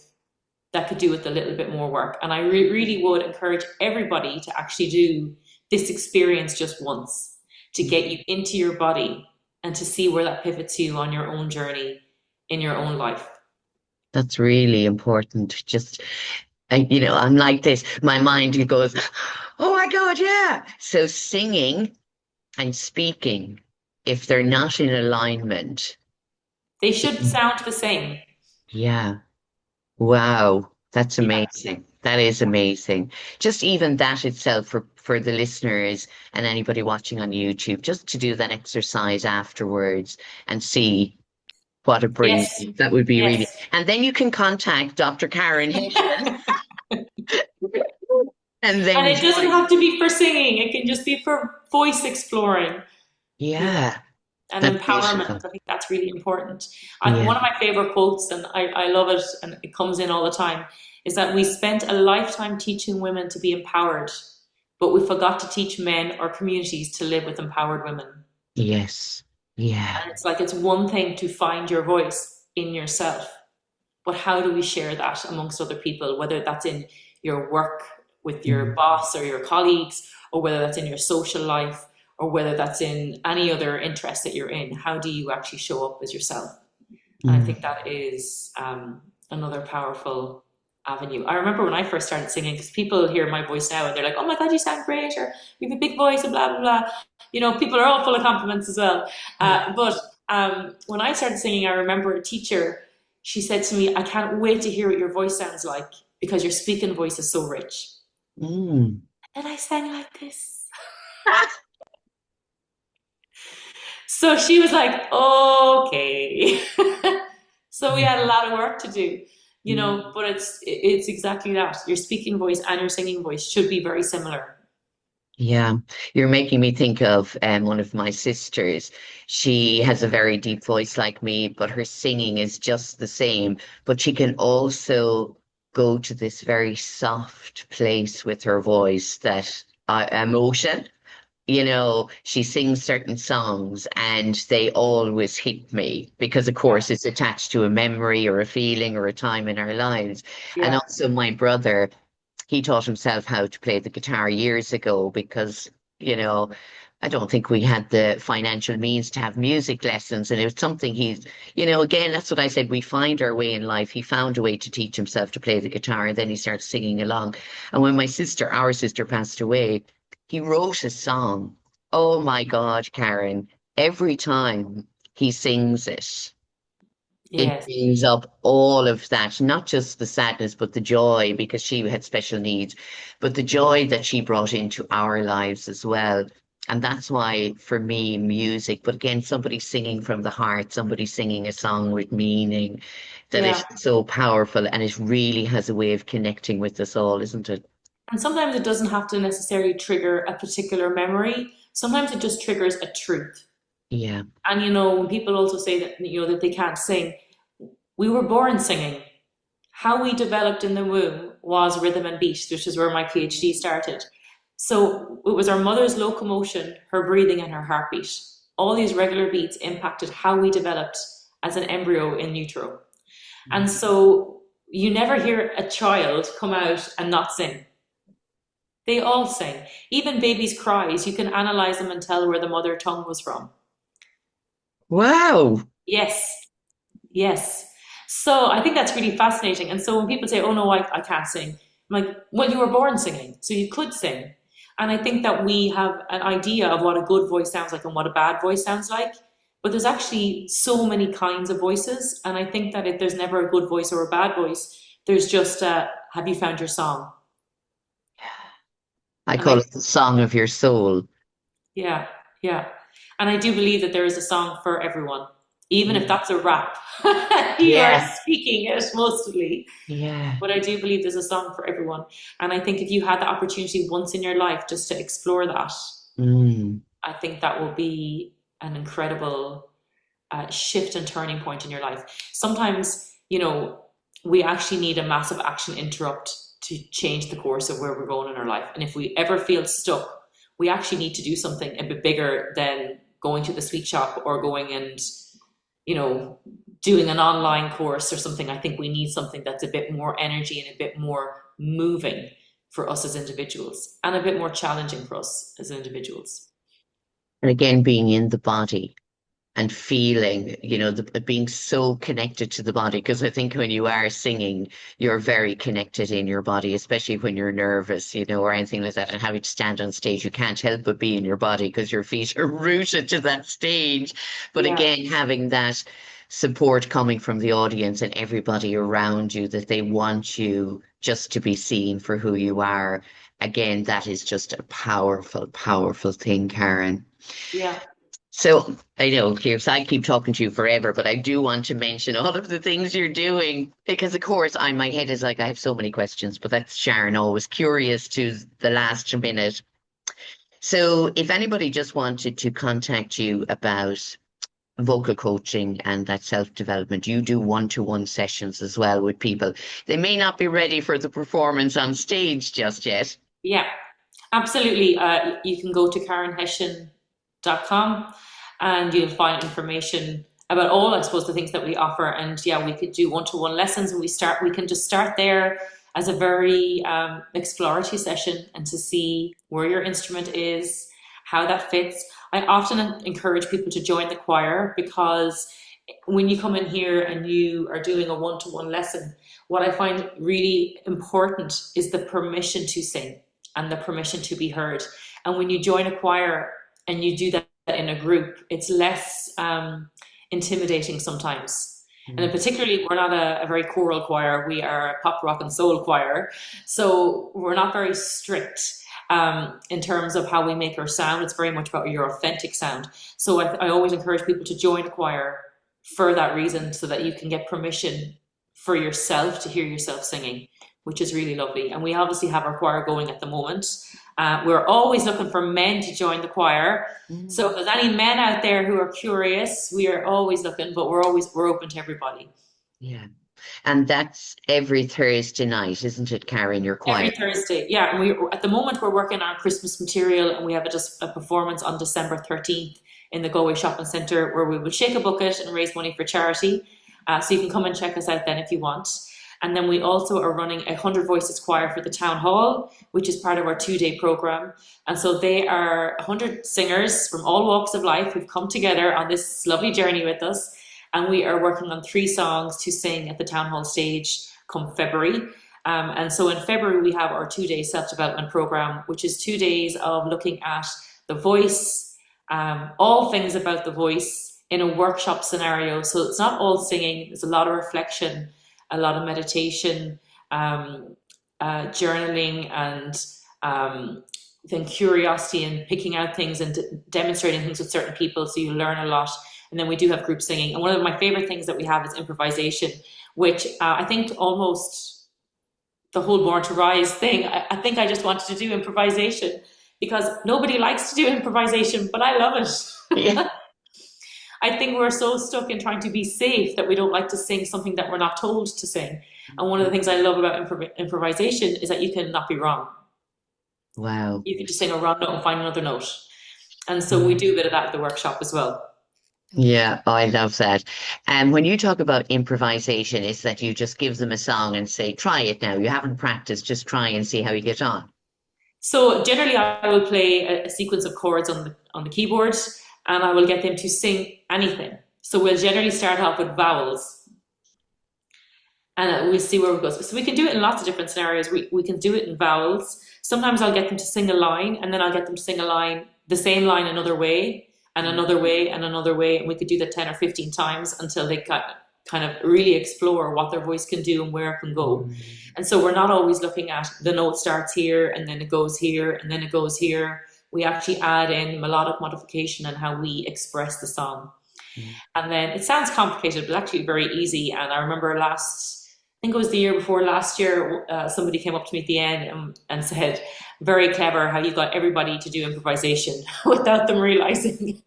that could do with a little bit more work. And I really would encourage everybody to actually do this experience just once, to get you into your body and to see where that pivots you on your own journey in your own life. That's really important. Just, I'm like this. My mind goes, oh my God, yeah. So singing and speaking, if they're not in alignment, They should sound the same. yeah. Wow, that's Yeah. amazing. That is amazing. Just even that itself for the listeners and anybody watching on YouTube, just to do that exercise afterwards and see what it brings. Yes. That would be really. Yes. And then you can contact Dr. Caren Hession and And then it doesn't join. have to be for singing. It can just be for voice exploring, you know, Yeah, and that's empowerment. beautiful. I think that's really important. Yeah. One of my favorite quotes, and I love it, and it comes in all the time, is that we spent a lifetime teaching women to be empowered, but we forgot to teach men or communities to live with empowered women. Yes. Yeah. And it's like it's one thing to find your voice in yourself, but how do we share that amongst other people, whether that's in your work with your Mm. boss or your colleagues, or whether that's in your social life, or whether that's in any other interest that you're in? How do you actually show up as yourself? And I Mm. think that is another powerful avenue. I remember when I first started singing, because people hear my voice now and they're like, oh my God, you sound great, or you have a big voice, and blah, blah, blah. You know, people are all full of compliments as well. But when I started singing, I remember a teacher, she said to me, I can't wait to hear what your voice sounds like because your speaking voice is so rich. Mm. And I sang like this. So she was like, okay. So we had a lot of work to do, you know, but it's exactly that. Your speaking voice and your singing voice should be very similar. Yeah, you're making me think of one of my sisters. She has a very deep voice like me, but her singing is just the same. But she can also go to this very soft place with her voice that emotion. She sings certain songs and they always hit me because, of Yeah. course, it's attached to a memory or a feeling or a time in our lives. And Yeah. also, my brother, he taught himself how to play the guitar years ago because, you know, I don't think we had the financial means to have music lessons. And it was something again, that's what I said. We find our way in life. He found a way to teach himself to play the guitar and then he started singing along. And when our sister passed away, he wrote a song. Oh my God, Karen, every time he sings it, it Yes. brings up all of that, not just the sadness, but the joy, because she had special needs, but the joy that she brought into our lives as well. And that's why, for me, music, but again, somebody singing from the heart, somebody singing a song with meaning, that is Yeah. so powerful and it really has a way of connecting with us all, isn't it? And sometimes it doesn't have to necessarily trigger a particular memory. Sometimes it just triggers a truth. Yeah. And you know, when people also say that, you know, that they can't sing, we were born singing. how we developed in the womb was rhythm and beat, which is where my PhD started. So it was our mother's locomotion, her breathing, and her heartbeat. All these regular beats impacted how we developed as an embryo in utero. And so you never hear a child come out and not sing. They all sing. Even babies' cries, you can analyze them and tell where the mother tongue was from. Wow. Yes, yes. So I think that's really fascinating. And so when people say, oh no, I can't sing, I'm like, well, you were born singing, so you could sing. And I think that we have an idea of what a good voice sounds like and what a bad voice sounds like. But there's actually so many kinds of voices. And I think that if there's never a good voice or a bad voice, there's just, have you found your song? I And call it the song of your soul. yeah, yeah. And I do believe that there is a song for everyone, even if Mm. that's a rap. You are Yeah. speaking it mostly. Yeah. But I do believe there's a song for everyone. And I think if you had the opportunity once in your life just to explore that, Mm. I think that will be an incredible shift and turning point in your life. Sometimes, we actually need a massive action interrupt to change the course of where we're going in our life. And if we ever feel stuck, we actually need to do something a bit bigger than going to the sweet shop or going and, doing an online course or something. I think we need something that's a bit more energy and a bit more moving for us as individuals and a bit more challenging for us as individuals. And again, being in the body and feeling, being so connected to the body. Because I think when you are singing, you're very connected in your body, especially when you're nervous, or anything like that. And having to stand on stage, you can't help but be in your body because your feet are rooted to that stage. But Yeah. again, having that support coming from the audience and everybody around you, that they want you just to be seen for who you are. Again, that is just a powerful, powerful thing, Karen. Yeah. So I know, Pierce, I keep talking to you forever, but I do want to mention all of the things you're doing because, of course, my head is like I have so many questions, but that's Sharon always curious to the last minute. So if anybody just wanted to contact you about vocal coaching and that self-development, you do one-to-one sessions as well with people. They may not be ready for the performance on stage just yet. Yeah, absolutely. You can go to carenhession.com and you'll find information about all, I suppose, the things that we offer. And yeah, we could do one-to-one lessons and we can just start there as a very exploratory session and to see where your instrument is, how that fits. I often encourage people to join the choir because when you come in here and you are doing a one-to-one lesson, what I find really important is the permission to sing and the permission to be heard. And when you join a choir and you do that in a group, it's less intimidating sometimes. And particularly, we're not a very choral choir. We are a pop, rock, and soul choir. So we're not very strict in terms of how we make our sound. It's very much about your authentic sound. So I always encourage people to join a choir for that reason, so that you can get permission for yourself to hear yourself singing, which is really lovely. And we obviously have our choir going at the moment. We're always looking for men to join the choir. So if there's any men out there who are curious, we are always looking, but we're open to everybody. Yeah. And that's every Thursday night, isn't it, Karen, your choir? Every Thursday, yeah. And at the moment we're working on Christmas material, and we have a performance on December 13th in the Galway Shopping Centre where we will shake a bucket and raise money for charity. So you can come and check us out then if you want. And then we also are running a 100 Voices choir for the town hall, which is part of our 2-day program. And so they are 100 singers from all walks of life who've come together on this lovely journey with us. And we are working on 3 songs to sing at the town hall stage come February. And so in February, we have our 2-day self-development program, which is 2 days of looking at the voice, all things about the voice in a workshop scenario. So it's not all singing, there's a lot of reflection, a lot of meditation, journaling, and then curiosity and picking out things and demonstrating things with certain people, so you learn a lot. And then we do have group singing. And one of my favorite things that we have is improvisation, which I think almost the whole Born to Rise thing, I think I just wanted to do improvisation because nobody likes to do improvisation, but I love it. Yeah. I think we're so stuck in trying to be safe that we don't like to sing something that we're not told to sing. And one of the things I love about improvisation is that you can not be wrong. Wow. You can just sing a wrong note and find another note. And so we do a bit of that at the workshop as well. Yeah, I love that. And when you talk about improvisation, it's that you just give them a song and say, try it now. You haven't practiced, just try and see how you get on. So generally, I will play a sequence of chords on the keyboard, and I will get them to sing anything. So we'll generally start off with vowels, and we'll see where it goes. So we can do it in lots of different scenarios. We can do it in vowels. Sometimes I'll get them to sing a line, and then I'll get them to sing a line, the same line another way, and another way, and another way, and we could do that 10 or 15 times until they kind of really explore what their voice can do and where it can go. And so we're not always looking at the note starts here and then it goes here and then it goes here. We actually add in melodic modification and how we express the song. And then it sounds complicated, but actually very easy. And I remember I think it was the year before last year, somebody came up to me at the end and said, very clever how you got everybody to do improvisation without them realizing.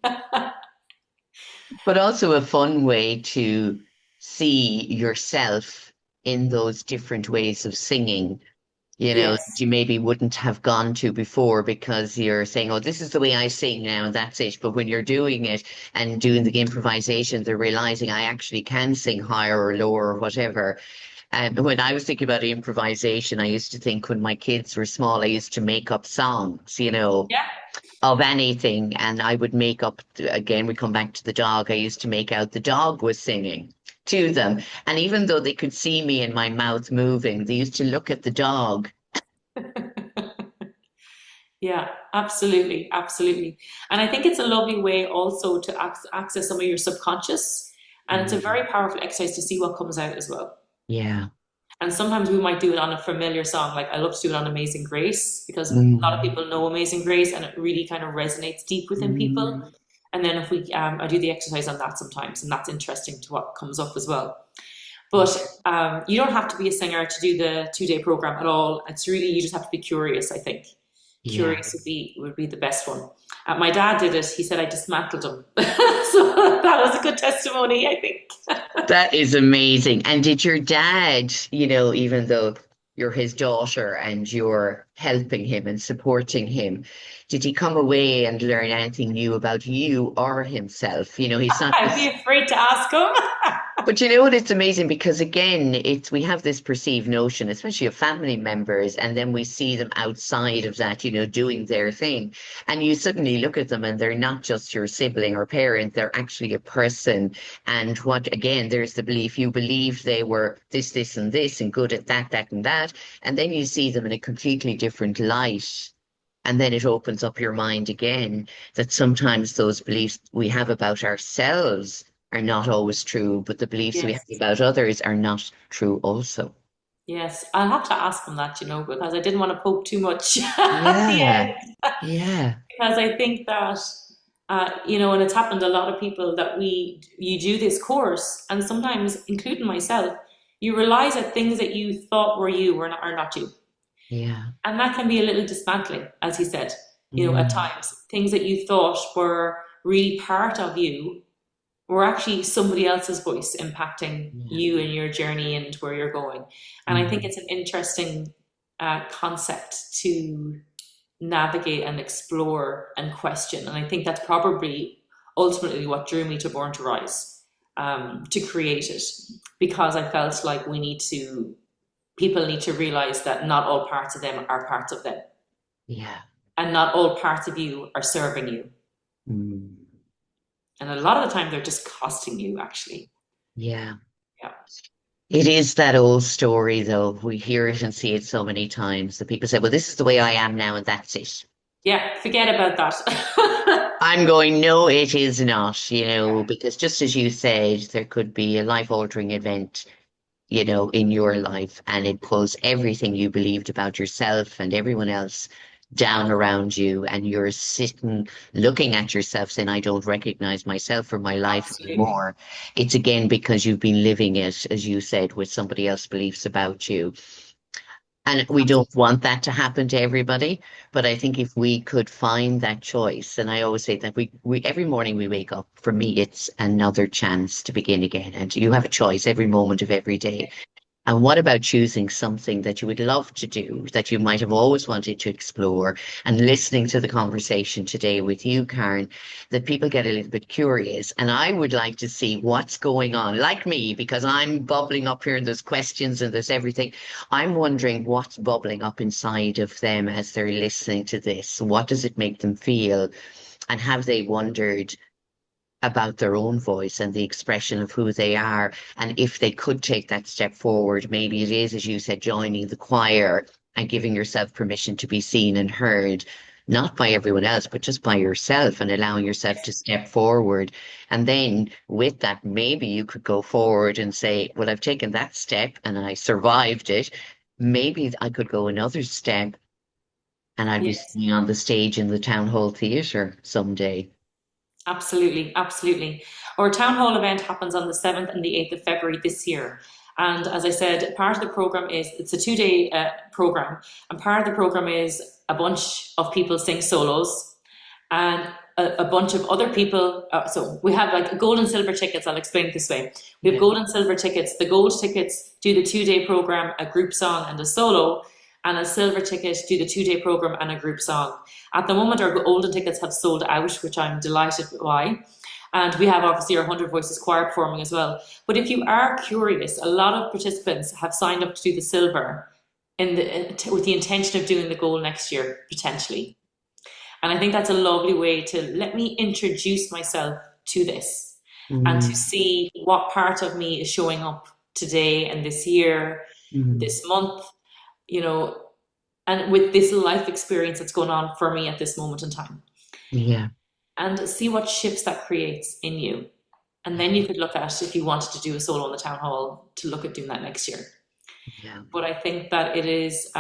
But also a fun way to see yourself in those different ways of singing, that Yes. you maybe wouldn't have gone to before because you're saying, oh, this is the way I sing now, and that's it. But when you're doing it and doing the improvisation, they're realizing I actually can sing higher or lower or whatever. And when I was thinking about improvisation, I used to think when my kids were small, I used to make up songs, Yeah. of anything. And I would make up, again, we come back to the dog. I used to make out the dog was singing to them. And even though they could see me and my mouth moving, they used to look at the dog. Yeah, absolutely, absolutely. And I think it's a lovely way also to access some of your subconscious. And it's a Mm, very powerful exercise to see what comes out as well. yeah. And sometimes we might do it on a familiar song. Like I love to do it on Amazing Grace because a lot of Mm, people know Amazing Grace and it really kind of resonates deep within people. mm, And then if I do the exercise on that sometimes, and that's interesting to what comes up as well. But you don't have to be a singer to do the 2 day program at all. It's really, you just have to be curious, I think. yeah. Curious would be the best one. My dad did it. He said I dismantled him. So that was a good testimony, I think. That is amazing. And did your dad, even though you're his daughter and you're helping him and supporting him, did he come away and learn anything new about you or himself? He's not I'd be just. afraid to ask him. But you know what? It's amazing because again, we have this perceived notion, especially of family members, and then we see them outside of that, doing their thing. And you suddenly look at them and they're not just your sibling or parent, they're actually a person. And what again, there's the belief you believe they were this, and this, and good at that, that, and that. And then you see them in a completely different light. And then it opens up your mind again that sometimes those beliefs we have about ourselves are not always true, but the beliefs we have Yes. about others are not true also. Yes. I'll have to ask him that, because I didn't want to poke too much at the Yeah, end. yeah, Because I think that, and it's happened to a lot of people that you do this course, and sometimes, including myself, you realize that things that you thought were you are not you. yeah. And that can be a little dismantling, as he said, at Mm, times. Things that you thought were really part of you were actually somebody else's voice impacting yeah. you and your journey and where you're going. And I think Mm, it's an interesting concept to navigate and explore and question. And I think that's probably ultimately what drew me to Born to Rise, to create it, because I felt like people need to realize that not all parts of them are parts of them, yeah. and not all parts of you are serving you. Mm, And a lot of the time, they're just costing you, actually. yeah. Yeah. It is that old story, though. We hear it and see it so many times that people say, well, this is the way I am now, and that's it. Yeah, forget about that. I'm going, no, it is not, because just as you said, there could be a life-altering event, in your life, and it pulls everything you believed about yourself and everyone else down around you, and you're sitting looking at yourself saying, I don't recognize myself or my life Absolutely. anymore. It's again because you've been living it, as you said, with somebody else's beliefs about you. And we don't want that to happen to everybody, but I think if we could find that choice, and I always say that we every morning we wake up, for me, it's another chance to begin again. And you have a choice every moment of every day. And what about choosing something that you would love to do, that you might have always wanted to explore, and listening to the conversation today with you, Karen, that people get a little bit curious. And I would like to see what's going on, like me, because I'm bubbling up here and there's questions and there's everything. I'm wondering what's bubbling up inside of them as they're listening to this. What does it make them feel? And have they wondered about their own voice and the expression of who they are? And if they could take that step forward, maybe it is, as you said, joining the choir and giving yourself permission to be seen and heard, not by everyone else, but just by yourself, and allowing yourself to step forward. And then with that, maybe you could go forward and say, well, I've taken that step and I survived it. Maybe I could go another step and I'd be Yes. singing on the stage in the town hall theatre someday. Absolutely, absolutely. Our town hall event happens on the 7th and the 8th of February this year. And as I said, part of the program is it's a 2 day program, and part of the program is a bunch of people sing solos, and a bunch of other people. So we have like gold and silver tickets. I'll explain it this way. We have Yeah. gold and silver tickets. The gold tickets do the 2 day program, a group song and a solo, and a silver ticket do the 2 day program and a group song. At the moment, our golden tickets have sold out, which I'm delighted by. And we have obviously our 100 Voices choir performing as well. But if you are curious, a lot of participants have signed up to do the silver with the intention of doing the gold next year, potentially. And I think that's a lovely way to let me introduce myself to this and to Mm, see what part of me is showing up today and this year, mm, this month, you know, and with this life experience that's going on for me at this moment in time, yeah. and see what shifts that creates in you. And then you could look at, if you wanted to do a solo in the town hall, to look at doing that next year. Yeah. But I think that it is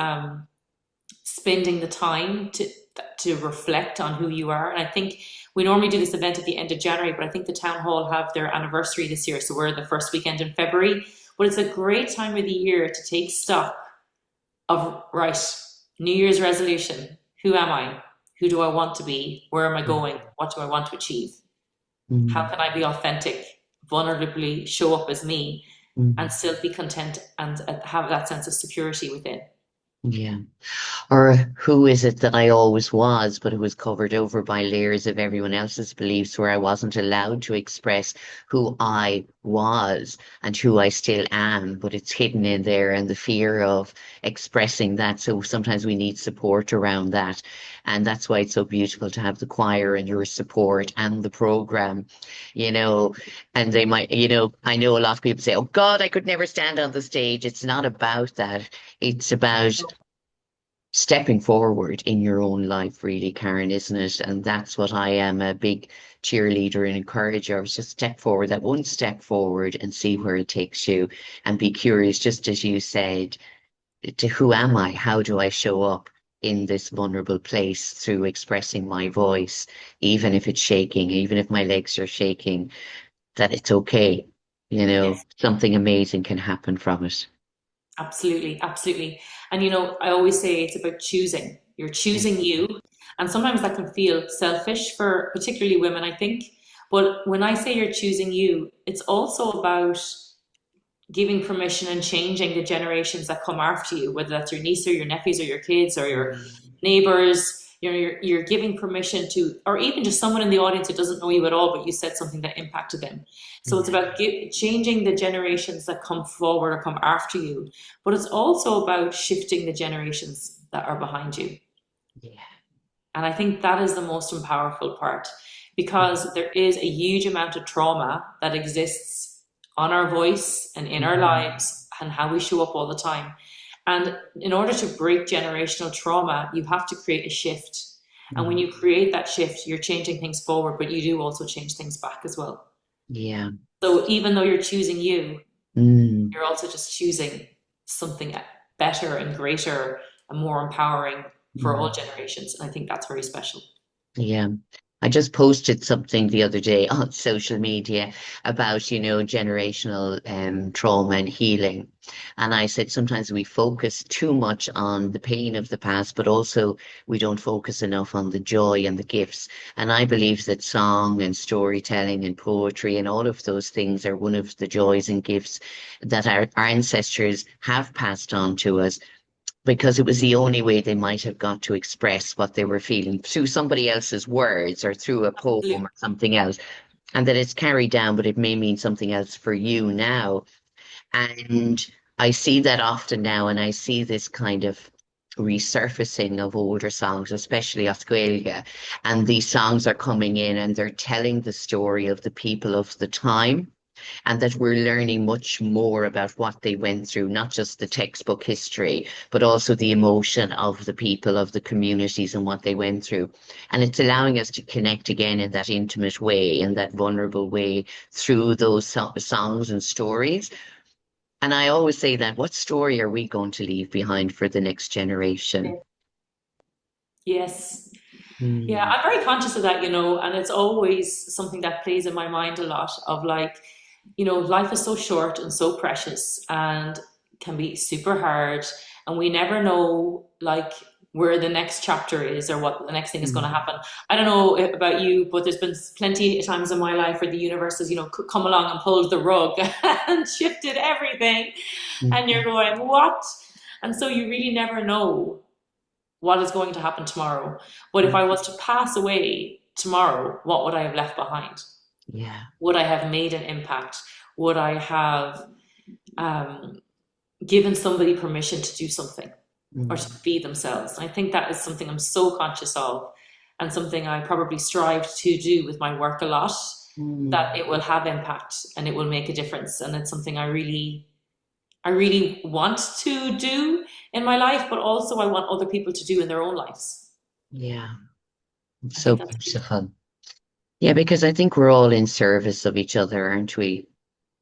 spending the time to reflect on who you are. And I think we normally do this event at the end of January, but I think the town hall have their anniversary this year, so we're the first weekend in February. But it's a great time of the year to take stock of, right, New Year's resolution. Who am I? Who do I want to be? Where am I going? What do I want to achieve? How Mm, can I be authentic, vulnerably show up as me, mm, and still be content and have that sense of security within? yeah. Or who is it that I always was, but it was covered over by layers of everyone else's beliefs where I wasn't allowed to express who I was and who I still am, but it's hidden in there and the fear of expressing that. So sometimes we need support around that. And that's why it's so beautiful to have the choir and your support and the program, you know, and they might, I know a lot of people say, oh God, I could never stand on the stage. It's not about that. It's about stepping forward in your own life, really, Karen, isn't it? And that's what I am, a big cheerleader and encourager. Is just step forward, that one step forward, and see where it takes you, and be curious, just as you said, to who am I? How do I show up in this vulnerable place through expressing my voice, even if it's shaking, even if my legs are shaking, that it's okay. Yes. Something amazing can happen from it. Absolutely, absolutely. And I always say it's about choosing. You're Yeah. choosing you. And sometimes that can feel selfish for particularly women, I think. But when I say you're choosing you, it's also about giving permission and changing the generations that come after you, whether that's your niece or your nephews or your kids or your neighbors. You're giving permission to, or even just someone in the audience who doesn't know you at all, but you said something that impacted them. So it's Yeah. about changing the generations that come forward or come after you, but it's also about shifting the generations that are behind you. Yeah. And I think that is the most powerful part, because there is a huge amount of trauma that exists on our voice and in our Mhm. lives and how we show up all the time. And in order to break generational trauma, you have to create a shift. And when you Mhm. create that shift, you're changing things forward, but you do also change things back as well. Yeah. So even though you're choosing you, Mm. you're also just choosing something better and greater and more empowering for all Mm. generations. And I think that's very special. Yeah. I just posted something the other day on social media about, generational trauma and healing. And I said sometimes we focus too much on the pain of the past, but also we don't focus enough on the joy and the gifts. And I believe that song and storytelling and poetry and all of those things are one of the joys and gifts that our ancestors have passed on to us, because it was the only way they might have got to express what they were feeling through somebody else's words or through a poem Absolutely. or something else. And that it's carried down, but it may mean something else for you now. And I see that often now, and I see this kind of resurfacing of older songs, especially Oscuelga. And these songs are coming in and they're telling the story of the people of the time, and that we're learning much more about what they went through, not just the textbook history, but also the emotion of the people, of the communities, and what they went through. And it's allowing us to connect again in that intimate way, in that vulnerable way, through those songs and stories. And I always say that, what story are we going to leave behind for the next generation? Yes. Yeah, Mm, I'm very conscious of that, and it's always something that plays in my mind a lot of like, life is so short and so precious and can be super hard, and we never know like where the next chapter is or what the next thing is going to mm, happen. I don't know about you, but there's been plenty of times in my life where the universe has, come along and pulled the rug and shifted everything, and you're mm. going, what? And so you really never know what is going to happen tomorrow. But if I was to pass away tomorrow, what would I have left behind? Yeah. Would I have made an impact? Would I have um, given somebody permission to do something or to Mm, be themselves? And I think that is something I'm so conscious of, and something I probably strive to do with my work a lot, that mm. it will have impact and it will make a difference. And it's something I really want to do in my life, but also I want other people to do in their own lives. Yeah. I So think that's really, beautiful. Yeah, because I think we're all in service of each other, aren't we?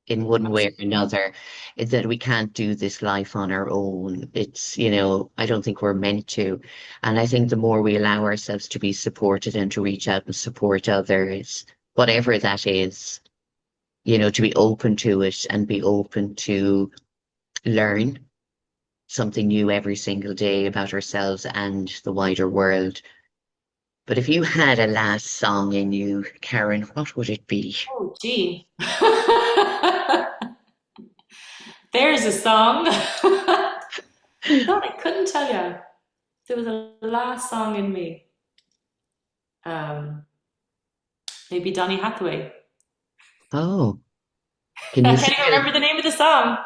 In one way or absolutely. another, is that we can't do this life on our own. I don't think we're meant to. And I think the more we allow ourselves to be supported and to reach out and support others, whatever that is, to be open to it and be open to learn something new every single day about ourselves and the wider world. But if you had a last song in you, Karen, what would it be? Oh, gee. There's a song. God, I couldn't tell you. There was a last song in me. Um, maybe Donny Hathaway. Oh, can you I can't sing even remember the name of the song.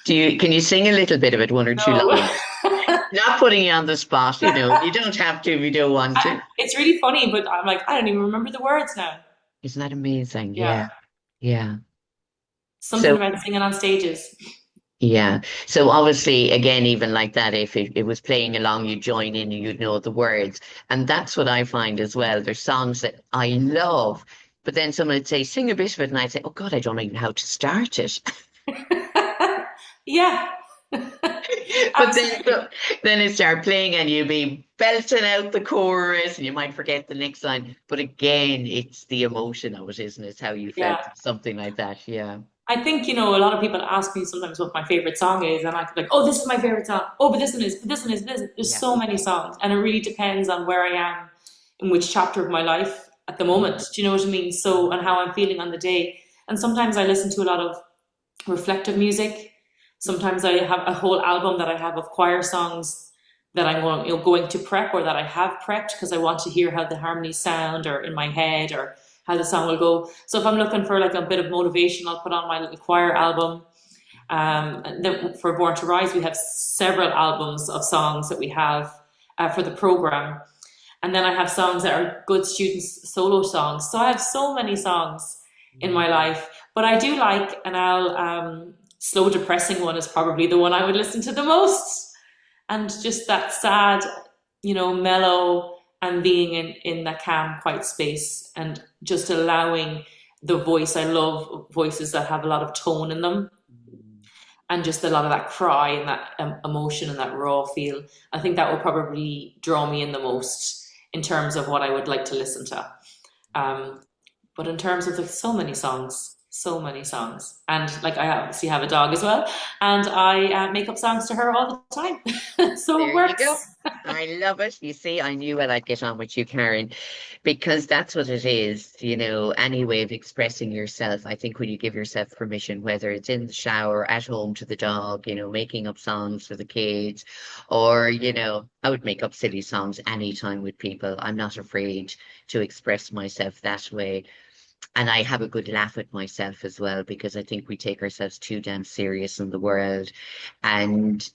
can you sing a little bit of it, one or two No. lines? Not putting you on the spot, you don't have to if you don't want to. It's really funny, but I'm like, I don't even remember the words now. Isn't that amazing? Yeah. Yeah, yeah. Something So about singing on stages. yeah. So obviously, again, even like that, if it was playing along, you join in and you'd know the words. And that's what I find as well. There's songs that I love, but then someone would say, sing a bit of it, and I'd say, oh God, I don't know even how to start it. Yeah, But then, absolutely. then it start playing and you'll be belting out the chorus and you might forget the next line. But again, it's the emotion of it, isn't it? It's how you felt, Yeah. something like that. Yeah. I think, a lot of people ask me sometimes what my favorite song is, and I could be like, oh, this is my favorite song. Oh, but this one is, but this one is, this. There's Yeah. so many songs, and it really depends on where I am in which chapter of my life at the moment. Do you know what I mean? So, and how I'm feeling on the day. And sometimes I listen to a lot of reflective music. Sometimes I have a whole album that I have of choir songs that I'm going to prep, or that I have prepped because I want to hear how the harmonies sound or in my head, or how the song will go. So if I'm looking for like a bit of motivation, I'll put on my little choir album. And then for Born to Rise, we have several albums of songs that we have for the program. And then I have songs that are good students solo songs. So I have so many songs in my life. But I do like, and Slow Depressing one is probably the one I would listen to the most. And just that sad, mellow, and being in that calm, quiet space, and just allowing the voice. I love voices that have a lot of tone in them, and just a lot of that cry and that emotion and that raw feel. I think that will probably draw me in the most in terms of what I would like to listen to. Um, but in terms of like so many songs, and like I obviously have a dog as well, and I make up songs to her all the time, so it There you go. works. I love it. You see, I knew I'd get on with you, Karen, because that's what it is, any way of expressing yourself. I think when you give yourself permission, whether it's in the shower, at home to the dog, making up songs for the kids, or, I would make up silly songs anytime with people. I'm not afraid to express myself that way. And I have a good laugh at myself as well, because I think we take ourselves too damn serious in the world. And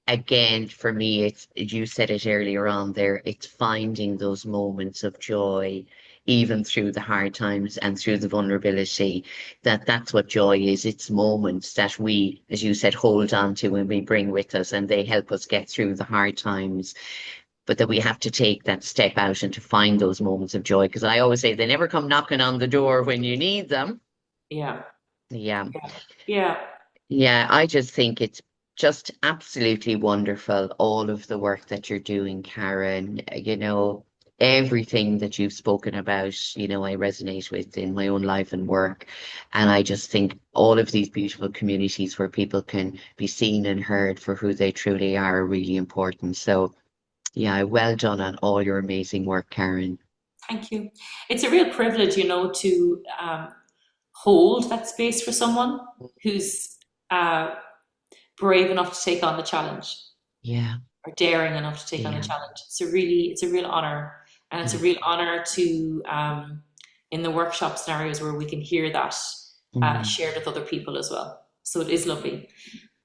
again, for me, it's, you said it earlier on there, it's finding those moments of joy, even through the hard times and through the vulnerability, that's what joy is. It's moments that we, as you said, hold on to and we bring with us, and they help us get through the hard times. But that we have to take that step out and to find those moments of joy. Because I always say they never come knocking on the door when you need them. Yeah, Yeah. yeah, yeah. Yeah, I just think it's just absolutely wonderful, all of the work that you're doing, Karen. Everything that you've spoken about, I resonate with in my own life and work. And I just think all of these beautiful communities where people can be seen and heard for who they truly are really important. So, yeah, well done on all your amazing work, Karen. Thank you. It's a real privilege, to hold that space for someone who's uh, brave enough to take on the challenge, Yeah, or daring enough to take on the yeah, challenge. It's a real honor, and it's a yeah. real honor to in the workshop scenarios where we can hear that Mm. shared with other people as well. So it is lovely.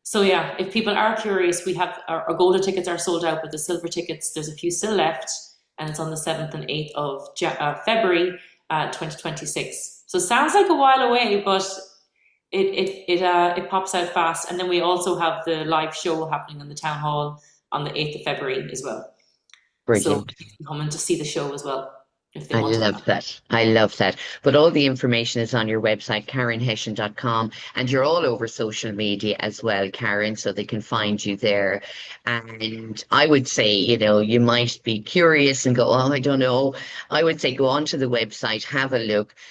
So yeah, if people are curious, we have our golden tickets are sold out, but the silver tickets, there's a few still left, and it's on the 7th and 8th of February 2026. So it sounds like a while away, but it pops out fast. And then we also have the live show happening in the town hall on the 8th of February as well. So Brilliant. you can come in to see the show as well if they I want to. love that. I love that. But all the information is on your website, karenhession.com, and you're all over social media as well, Karen, so they can find you there. And I would say, you might be curious and go, oh, I don't know. I would say go onto the website, have a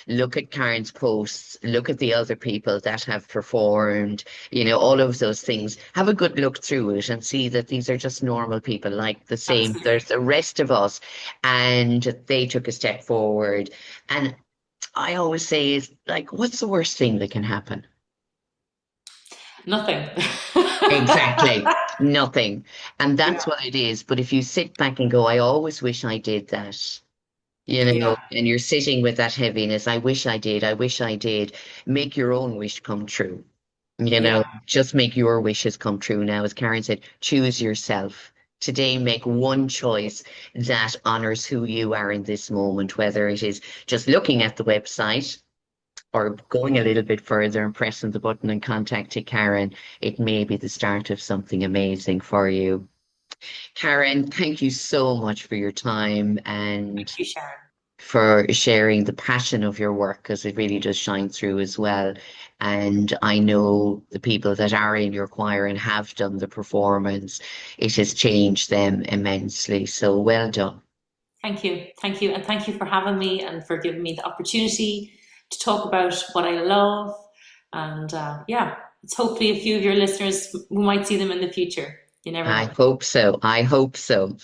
look at Karen's posts, look at the other people that have performed, all of those things. Have a good look through it and see that these are just normal people like the same. Absolutely. There's the rest of us, and they took a step forward. And I always say, is like, what's the worst thing that can happen? Nothing. Exactly. Nothing. And Yeah, that's what it is. But if you sit back and go, I always wish I did that, yeah, and you're sitting with that heaviness, I wish I did, make your own wish come true. yeah. Just make your wishes come true now. As Karen said, choose yourself. Today, make one choice that honors who you are in this moment, whether it is just looking at the website or going a little bit further and pressing the button and contacting Karen. It may be the start of something amazing for you. Karen, thank you so much for your time and Thank you, Sharon. for sharing the passion of your work, because it really does shine through as well. And I know the people that are in your choir and have done the performance, it has changed them immensely. So well done. Thank you. Thank you. And thank you for having me and for giving me the opportunity to talk about what I love. And yeah, it's hopefully a few of your listeners, we might see them in the future. You never I know. hope so. I hope so.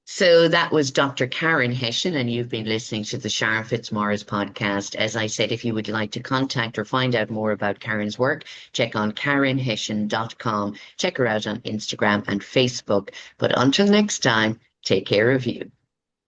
So that was Dr. Caren Hession, and you've been listening to the Sharon Fitzmaurice podcast. As I said, if you would like to contact or find out more about Karen's work, check on karenhession.com. Check her out on Instagram and Facebook. But until next time, take care of you.